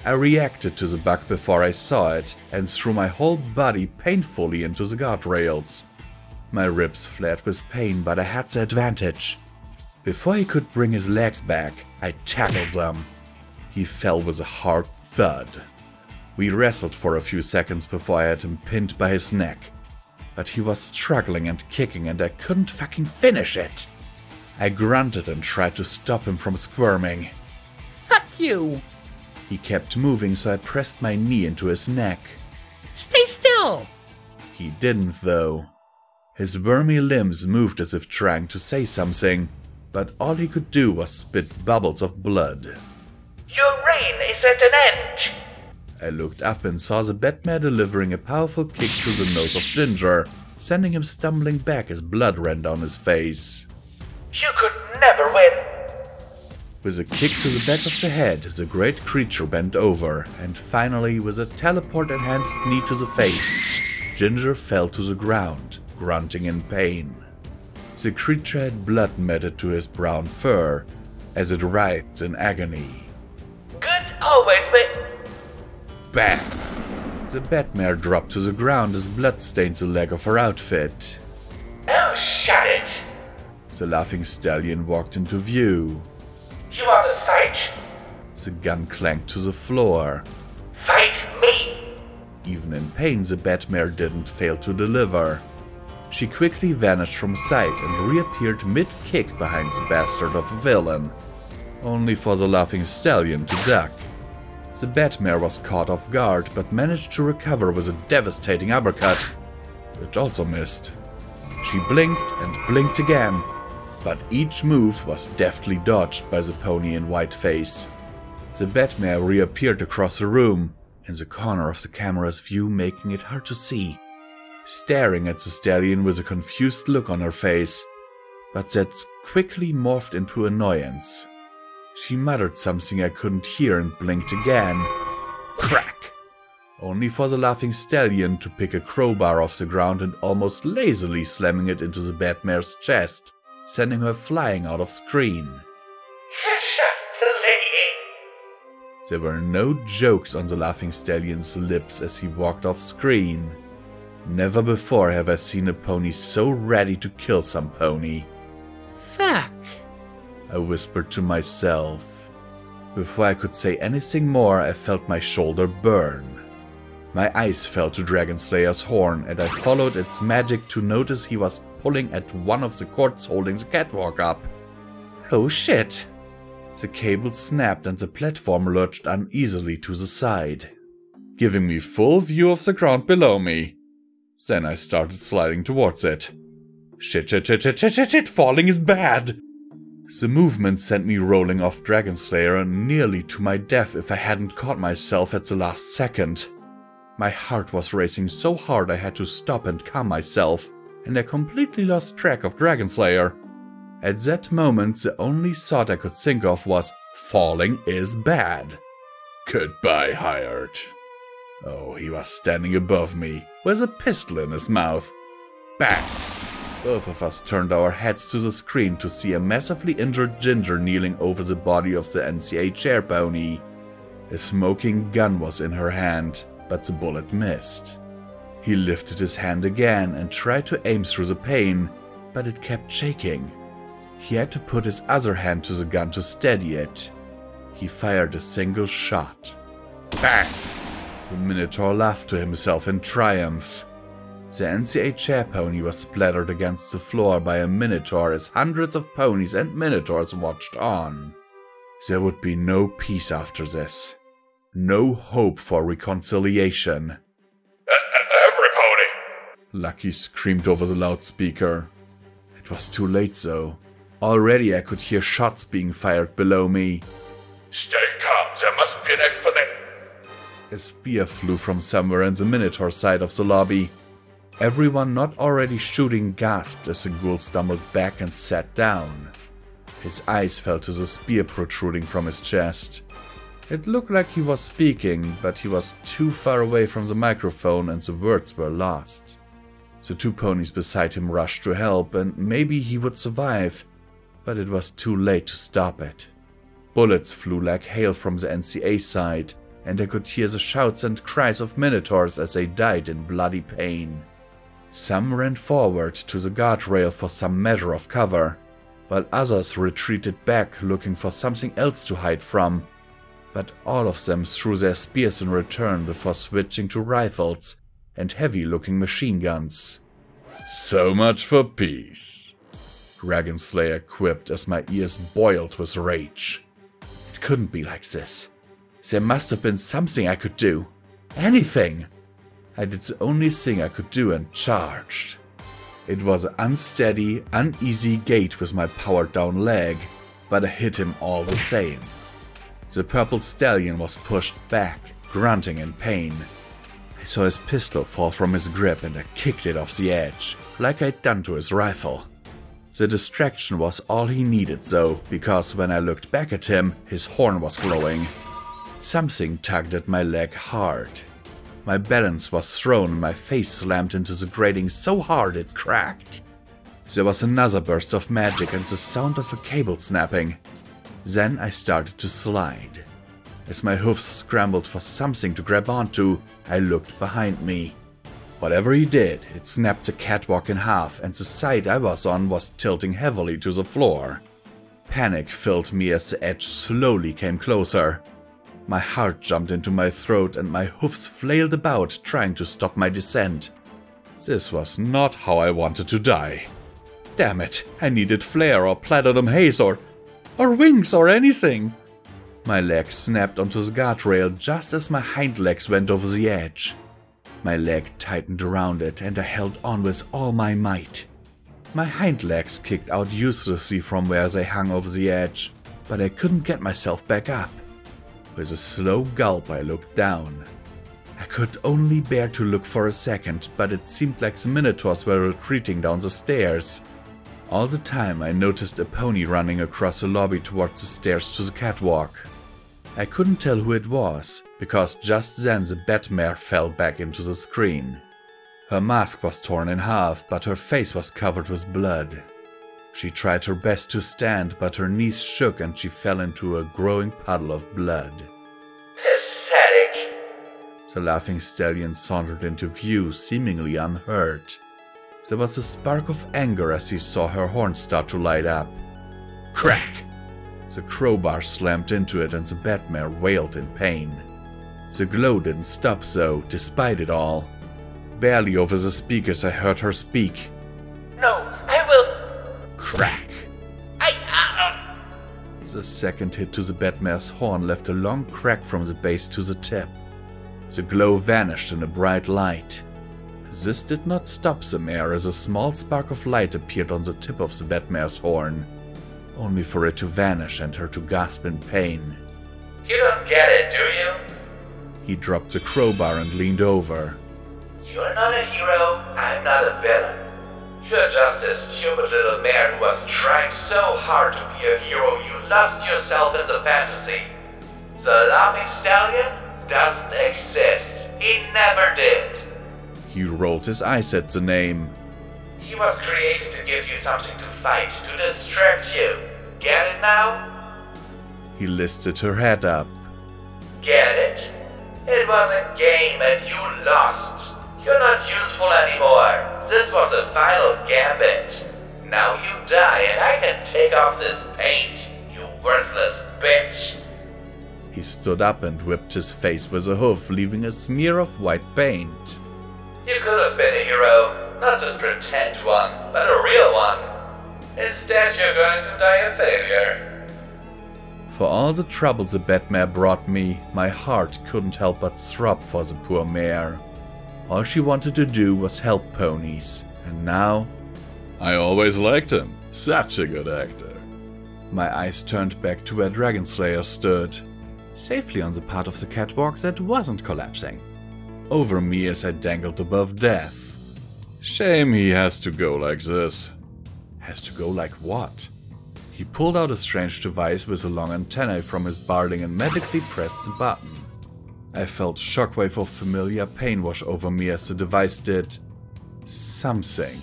A: I reacted to the bug before I saw it and threw my whole body painfully into the guardrails. My ribs flared with pain, but I had the advantage. Before he could bring his legs back, I tackled them. He fell with a hard thud. We wrestled for a few seconds before I had him pinned by his neck. But he was struggling and kicking and I couldn't fucking finish it. I grunted and tried to stop him from squirming.
C: Fuck you!
A: He kept moving, so I pressed my knee into his neck.
C: Stay still!
A: He didn't though. His wormy limbs moved as if trying to say something, but all he could do was spit bubbles of blood.
E: Your reign is at an end!
A: I looked up and saw the Batmare delivering a powerful kick to the nose of Ginger, sending him stumbling back as blood ran down his face.
E: You could never win!
A: With a kick to the back of the head, the great creature bent over, and finally, with a teleport-enhanced knee to the face, Ginger fell to the ground, grunting in pain. The creature had blood matted to his brown fur, as it writhed in agony.
E: Good always, but...
A: Bang! The Batmare dropped to the ground as blood stained the leg of her outfit.
E: Oh, shut it!
A: The laughing stallion walked into view.
E: You want to fight?
A: The gun clanked to the floor.
E: Fight me!
A: Even in pain, the Batmare didn't fail to deliver. She quickly vanished from sight and reappeared mid-kick behind the bastard of a villain, only for the laughing stallion to duck. The Batmare was caught off guard, but managed to recover with a devastating uppercut, which also missed. She blinked and blinked again, but each move was deftly dodged by the pony in white face. The Batmare reappeared across the room, in the corner of the camera's view, making it hard to see, staring at the stallion with a confused look on her face, but that quickly morphed into annoyance. She muttered something I couldn't hear and blinked again. Crack! Only for the laughing stallion to pick a crowbar off the ground and almost lazily slamming it into the Batmare's chest, sending her flying out of screen.
E: Shut the lady!
A: There were no jokes on the laughing stallion's lips as he walked off screen. Never before have I seen a pony so ready to kill some pony.
C: Fuck!
A: I whispered to myself. Before I could say anything more, I felt my shoulder burn. My eyes fell to Dragonslayer's horn, and I followed its magic to notice he was pulling at one of the cords holding the catwalk up. Oh shit! The cable snapped and the platform lurched uneasily to the side, giving me full view of the ground below me. Then I started sliding towards it. Shit, falling is bad! The movement sent me rolling off Dragonslayer, nearly to my death if I hadn't caught myself at the last second. My heart was racing so hard I had to stop and calm myself, and I completely lost track of Dragonslayer. At that moment, the only thought I could think of was, falling is bad.
B: Goodbye, Hired.
A: Oh, he was standing above me, with a pistol in his mouth. Bang! Both of us turned our heads to the screen to see a massively injured Ginger kneeling over the body of the NCA chair pony. A smoking gun was in her hand, but the bullet missed. He lifted his hand again and tried to aim through the pain, but it kept shaking. He had to put his other hand to the gun to steady it. He fired a single shot. Bang! The Minotaur laughed to himself in triumph. The NCA chair pony was splattered against the floor by a minotaur as hundreds of ponies and minotaurs watched on. There would be no peace after this. No hope for reconciliation.
B: Every pony!
A: Lucky screamed over the loudspeaker. It was too late though. Already I could hear shots being fired below me.
B: Stay calm, there must be an explanation.
A: A spear flew from somewhere in the minotaur side of the lobby. Everyone not already shooting gasped as the ghoul stumbled back and sat down. His eyes fell to the spear protruding from his chest. It looked like he was speaking, but he was too far away from the microphone and the words were lost. The two ponies beside him rushed to help and maybe he would survive, but it was too late to stop it. Bullets flew like hail from the NCA side, and I could hear the shouts and cries of minotaurs as they died in bloody pain. Some ran forward to the guardrail for some measure of cover, while others retreated back looking for something else to hide from, but all of them threw their spears in return before switching to rifles and heavy-looking machine guns.
B: So much for peace,
A: Dragonslayer quipped as my ears boiled with rage. It couldn't be like this. There must have been something I could do. Anything! I did the only thing I could do and charged. It was an unsteady, uneasy gait with my powered down leg, but I hit him all the same. The purple stallion was pushed back, grunting in pain. I saw his pistol fall from his grip and I kicked it off the edge, like I'd done to his rifle. The distraction was all he needed though, because when I looked back at him, his horn was glowing. Something tugged at my leg hard. My balance was thrown and my face slammed into the grating so hard it cracked. There was another burst of magic and the sound of a cable snapping. Then I started to slide. As my hoofs scrambled for something to grab onto, I looked behind me. Whatever he did, it snapped the catwalk in half and the side I was on was tilting heavily to the floor. Panic filled me as the edge slowly came closer. My heart jumped into my throat and my hoofs flailed about trying to stop my descent. This was not how I wanted to die. Damn it, I needed flare or platinum haze or wings or anything. My leg snapped onto the guardrail just as my hind legs went over the edge. My leg tightened around it and I held on with all my might. My hind legs kicked out uselessly from where they hung over the edge, but I couldn't get myself back up. With a slow gulp I looked down. I could only bear to look for a second, but it seemed like the minotaurs were retreating down the stairs. All the time I noticed a pony running across the lobby towards the stairs to the catwalk. I couldn't tell who it was, because just then the Batmare fell back into the screen. Her mask was torn in half, but her face was covered with blood. She tried her best to stand, but her knees shook and she fell into a growing puddle of blood.
F: Pathetic.
A: The laughing stallion sauntered into view, seemingly unhurt. There was a spark of anger as he saw her horn start to light up. Crack! The crowbar slammed into it and the Batmare wailed in pain. The glow didn't stop though, despite it all. Barely over the speakers I heard her speak.
F: No, I will.
A: Crack! The second hit to the Batmare's horn left a long crack from the base to the tip. The glow vanished in a bright light. This did not stop the mare as a small spark of light appeared on the tip of the Batmare's horn, only for it to vanish and her to gasp in pain.
F: You don't get it, do you?
A: He dropped the crowbar and leaned over.
F: You're not a hero, I'm not a villain. You're just a stupid little mare who was trying so hard to be a hero you lost yourself in the fantasy. The laughing stallion doesn't exist. He never did.
A: He rolled his eyes at the name.
F: He was created to give you something to fight, to distract you. Get it now?
A: He lifted her head up.
F: Get it? It was a game and you lost. You're not useful anymore. This was the final gambit. Now you die and I can take off this paint, you worthless bitch.
A: He stood up and whipped his face with a hoof, leaving a smear of white paint.
F: You could have been a hero, not just pretend one, but a real one. Instead, you're going to die a failure.
A: For all the trouble the bad mare brought me, my heart couldn't help but throb for the poor mare. All she wanted to do was help ponies, and now... I always liked him. Such a good actor. My eyes turned back to where Dragonslayer stood, safely on the part of the catwalk that wasn't collapsing, over me as I dangled above death. Shame he has to go like this. Has to go like what? He pulled out a strange device with a long antennae from his barding and magically pressed the button. I felt a shockwave of familiar pain wash over me as the device did... something.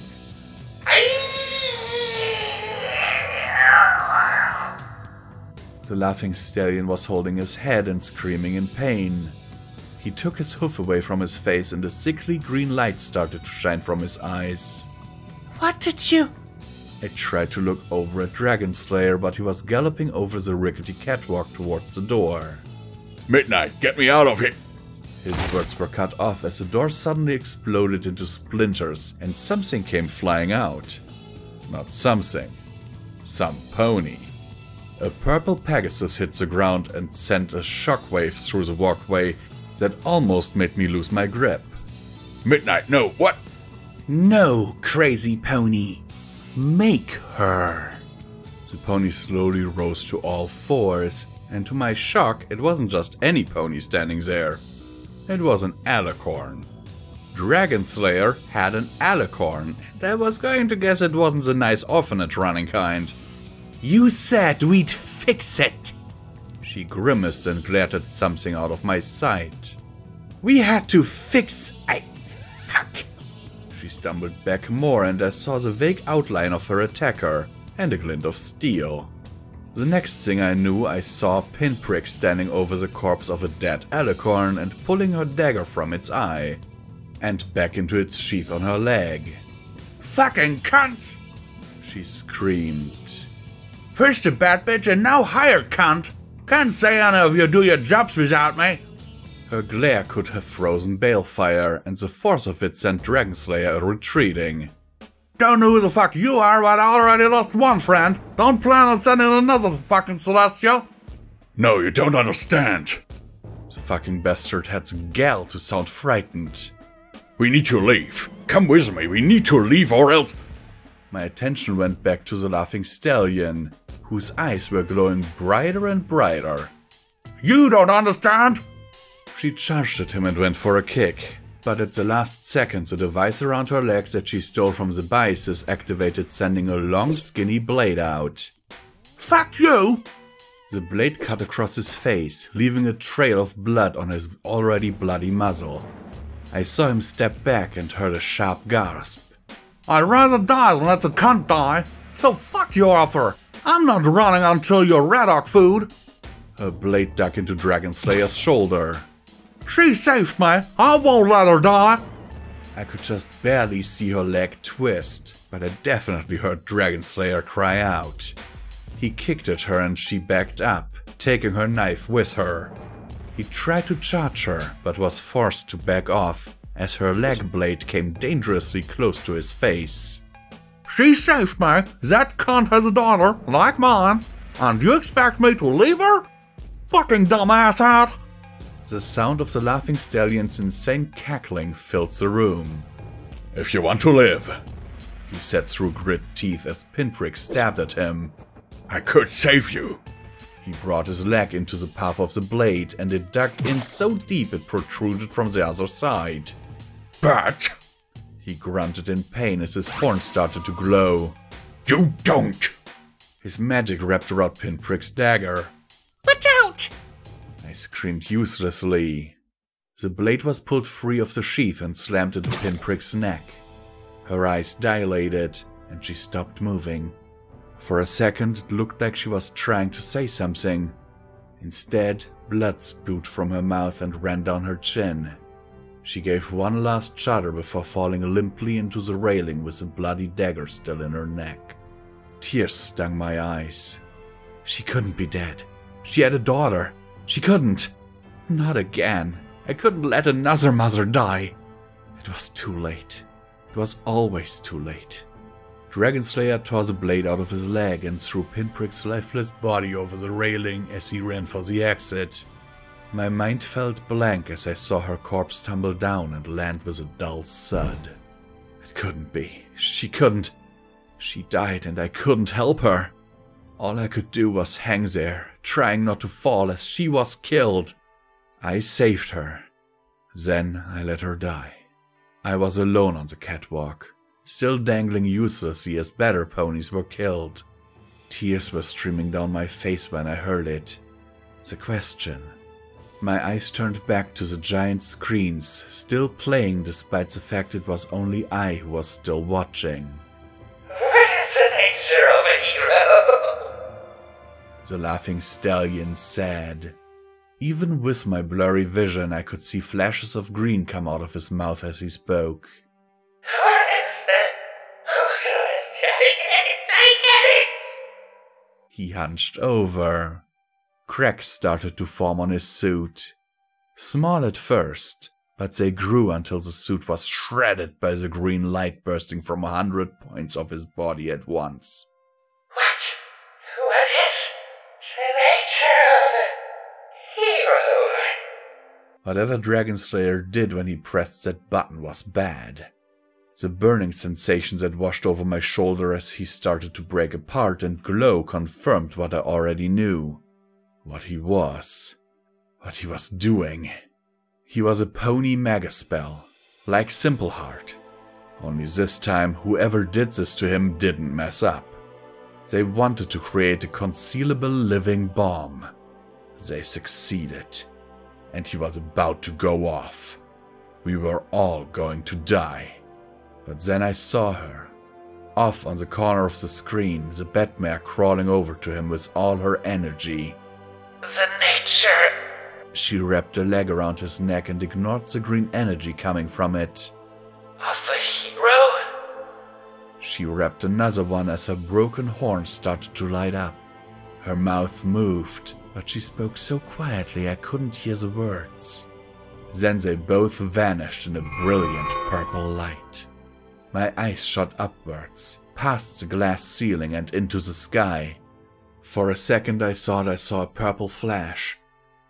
A: The laughing stallion was holding his head and screaming in pain. He took his hoof away from his face and a sickly green light started to shine from his eyes.
C: What did you...
A: I tried to look over at Dragonslayer, but he was galloping over the rickety catwalk towards the door.
B: Midnight, get me out of here!
A: His words were cut off as the door suddenly exploded into splinters and something came flying out. Not something. Some pony. A purple Pegasus hit the ground and sent a shockwave through the walkway that almost made me lose my grip.
B: Midnight, no, what?
C: No, crazy pony. Make her.
A: The pony slowly rose to all fours, and to my shock, it wasn't just any pony standing there. It was an alicorn. Dragonslayer had an alicorn, and I was going to guess it wasn't the nice orphanage running kind.
C: You said we'd fix it.
A: She grimaced and glared at something out of my sight.
C: We had to fix... Fuck.
A: She stumbled back more and I saw the vague outline of her attacker and a glint of steel. The next thing I knew, I saw a pinprick standing over the corpse of a dead alicorn and pulling her dagger from its eye and back into its sheath on her leg.
D: Fucking cunt!
A: She screamed.
D: First a bad bitch and now hired cunt! Can't say any of you do your jobs without me!
A: Her glare could have frozen balefire, and the force of it sent Dragonslayer retreating.
D: Don't know who the fuck you are, but I already lost one friend. Don't plan on sending another fucking Celestial.
B: No, you don't understand.
A: The fucking bastard had the gall to sound frightened.
B: We need to leave. Come with me, we need to leave or else...
A: My attention went back to the laughing stallion, whose eyes were glowing brighter and brighter.
D: You don't understand?
A: She charged at him and went for a kick, but at the last second the device around her legs that she stole from the biases activated, sending a long skinny blade out.
D: Fuck you!
A: The blade cut across his face, leaving a trail of blood on his already bloody muzzle. I saw him step back and heard a sharp gasp.
D: I'd rather die than let the cunt die, so fuck your offer! I'm not running until you're red hawk food!
A: Her blade dug into Dragonslayer's shoulder.
D: She saved me, I won't let her die!
A: I could just barely see her leg twist, but I definitely heard Dragonslayer cry out. He kicked at her and she backed up, taking her knife with her. He tried to charge her, but was forced to back off, as her leg blade came dangerously close to his face.
D: She saved me, that cunt has a daughter, like mine, and you expect me to leave her? Fucking dumbass hat!
A: The sound of the laughing stallion's insane cackling filled the room.
B: If you want to live,
A: he said through grit teeth as pinpricks stabbed at him.
B: I could save you.
A: He brought his leg into the path of the blade and it dug in so deep it protruded from the other side.
B: But...
A: he grunted in pain as his horns started to glow.
B: You don't!
A: His magic wrapped around Pinprick's dagger.
C: Watch out!
A: I screamed uselessly. The blade was pulled free of the sheath and slammed into Pinprick's neck. Her eyes dilated, and she stopped moving. For a second, it looked like she was trying to say something. Instead, blood spewed from her mouth and ran down her chin. She gave one last shudder before falling limply into the railing with the bloody dagger still in her neck. Tears stung my eyes. She couldn't be dead. She had a daughter. She couldn't. Not again. I couldn't let another mother die. It was too late. It was always too late. Dragonslayer tore the blade out of his leg and threw Pinprick's lifeless body over the railing as he ran for the exit. My mind felt blank as I saw her corpse tumble down and land with a dull thud. It couldn't be. She couldn't. She died and I couldn't help her. All I could do was hang there, trying not to fall as she was killed. I saved her. Then I let her die. I was alone on the catwalk, still dangling uselessly as better ponies were killed. Tears were streaming down my face when I heard it. The question. My eyes turned back to the giant screens, still playing despite the fact it was only I who was still watching.
F: What is the nature of a hero?
A: The laughing stallion said. Even with my blurry vision, I could see flashes of green come out of his mouth as he spoke.
F: What is the... Oh, I get it!
A: He hunched over. Cracks started to form on his suit. Small at first, but they grew until the suit was shredded by the green light bursting from 100 points of his body at once.
F: What is the nature of a hero?
A: Whatever Dragonslayer did when he pressed that button was bad. The burning sensation that washed over my shoulder as he started to break apart and glow confirmed what I already knew. What he was doing. He was a pony megaspell, like Simpleheart. Only this time, whoever did this to him didn't mess up. They wanted to create a concealable living bomb. They succeeded, and he was about to go off. We were all going to die. But then I saw her. Off on the corner of the screen, the Batmare crawling over to him with all her energy.
F: The nature...
A: She wrapped a leg around his neck and ignored the green energy coming from it.
F: Of the hero?
A: She wrapped another one as her broken horn started to light up. Her mouth moved, but she spoke so quietly I couldn't hear the words. Then they both vanished in a brilliant purple light. My eyes shot upwards, past the glass ceiling and into the sky. For a second I thought I saw a purple flash,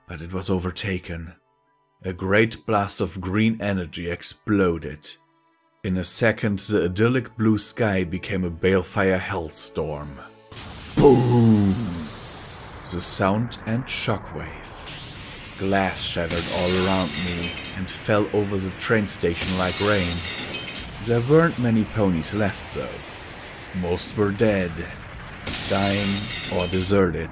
A: but it was overtaken. A great blast of green energy exploded. In a second the idyllic blue sky became a balefire hellstorm. Boom! The sound and shockwave. Glass shattered all around me and fell over the train station like rain. There weren't many ponies left though. Most were dead, dying or deserted.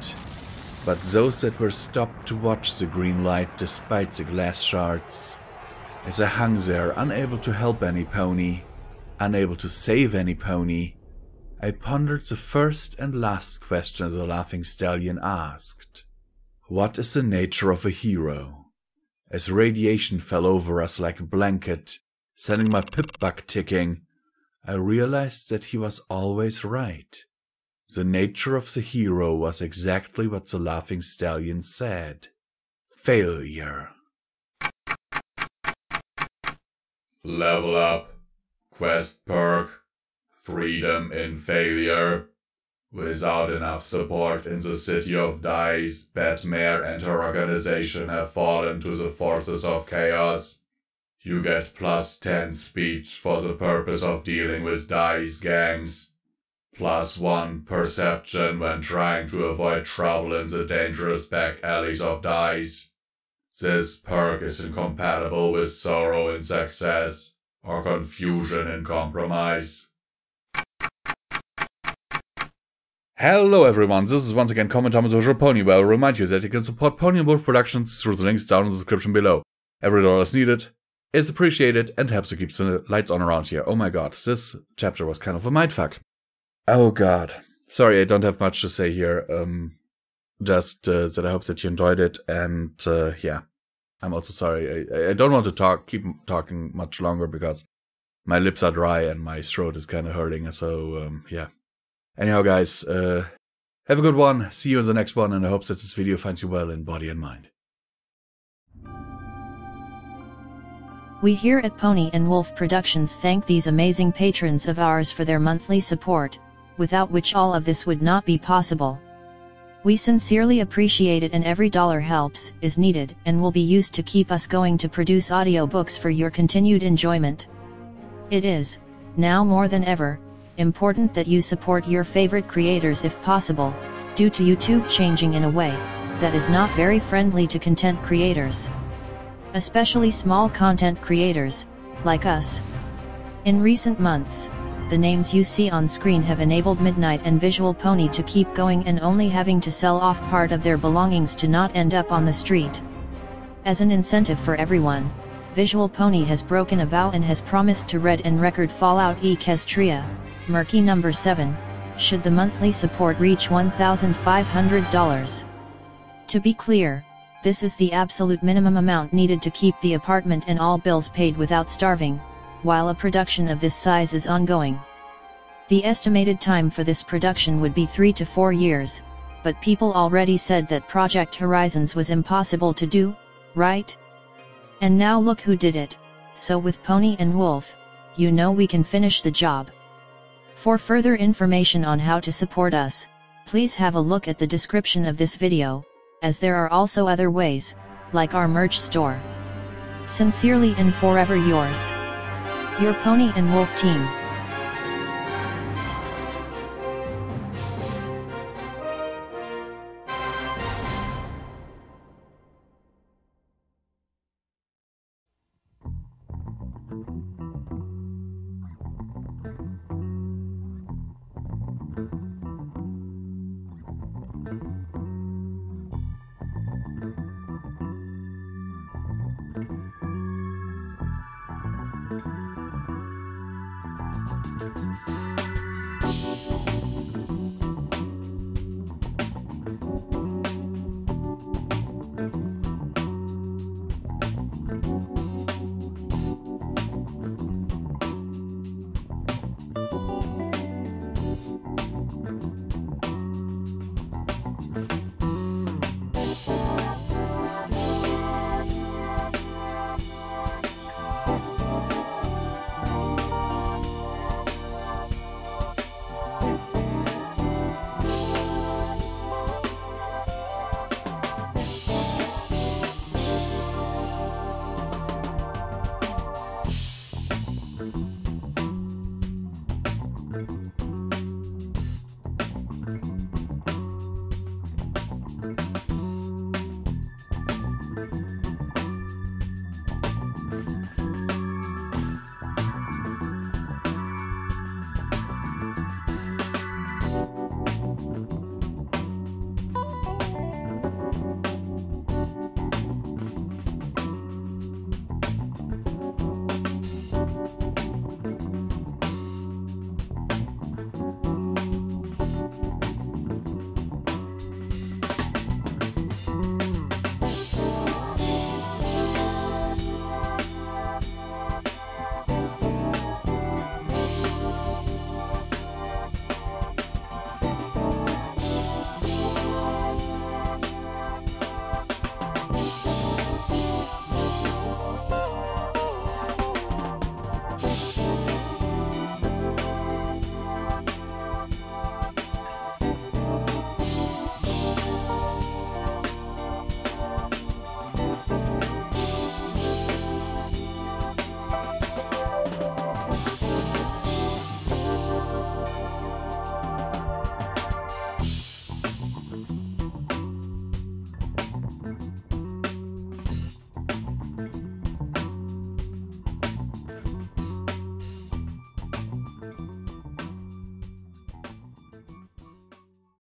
A: But those that were stopped to watch the green light despite the glass shards. As I hung there, unable to help any pony, unable to save any pony, I pondered the first and last question the laughing stallion asked. What is the nature of a hero? As radiation fell over us like a blanket, sending my pip-buck ticking, I realized that he was always right. The nature of the hero was exactly what the laughing stallion said. Failure.
B: Level up. Quest perk. Freedom in failure. Without enough support in the city of Thiese, Batmare and her organization have fallen to the forces of chaos. You get +10 speech for the purpose of dealing with Thiese gangs. +1 perception when trying to avoid trouble in the dangerous back alleys of Thiese. This perk is incompatible with sorrow in success or confusion in compromise.
A: Hello everyone, this is once again Commentator Visual Pony. Well, I'll remind you that you can support Pony&Wolf Productions through the links down in the description below. Every dollar is needed, is appreciated, and helps to keep the lights on around here. Oh my god, this chapter was kind of a mindfuck. Oh god. Sorry, I don't have much to say here. Just that I hope that you enjoyed it, and yeah. I'm also sorry. I don't want to keep talking much longer because my lips are dry and my throat is kind of hurting, so yeah. Anyhow guys, have a good one, see you in the next one, and I hope that this video finds you well in body and mind.
G: We here at Pony&Wolf Productions thank these amazing patrons of ours for their monthly support, without which all of this would not be possible. We sincerely appreciate it, and every dollar helps, is needed, and will be used to keep us going to produce audiobooks for your continued enjoyment. It is, now more than ever, important that you support your favorite creators if possible, due to YouTube changing in a way that is not very friendly to content creators. Especially small content creators, like us. In recent months, the names you see on screen have enabled Midnight and Visual Pony to keep going and only having to sell off part of their belongings to not end up on the street. As an incentive for everyone, Visual Pony has broken a vow and has promised to read and record FalloutEquestria, Murky number 7, should the monthly support reach $1,500. To be clear, this is the absolute minimum amount needed to keep the apartment and all bills paid without starving, while a production of this size is ongoing. The estimated time for this production would be 3 to 4 years, but people already said that Project Horizons was impossible to do, right? And now look who did it, so with Pony&Wolf, you know we can finish the job. For further information on how to support us, please have a look at the description of this video, as there are also other ways, like our merch store. Sincerely and forever yours, your Pony&Wolf team.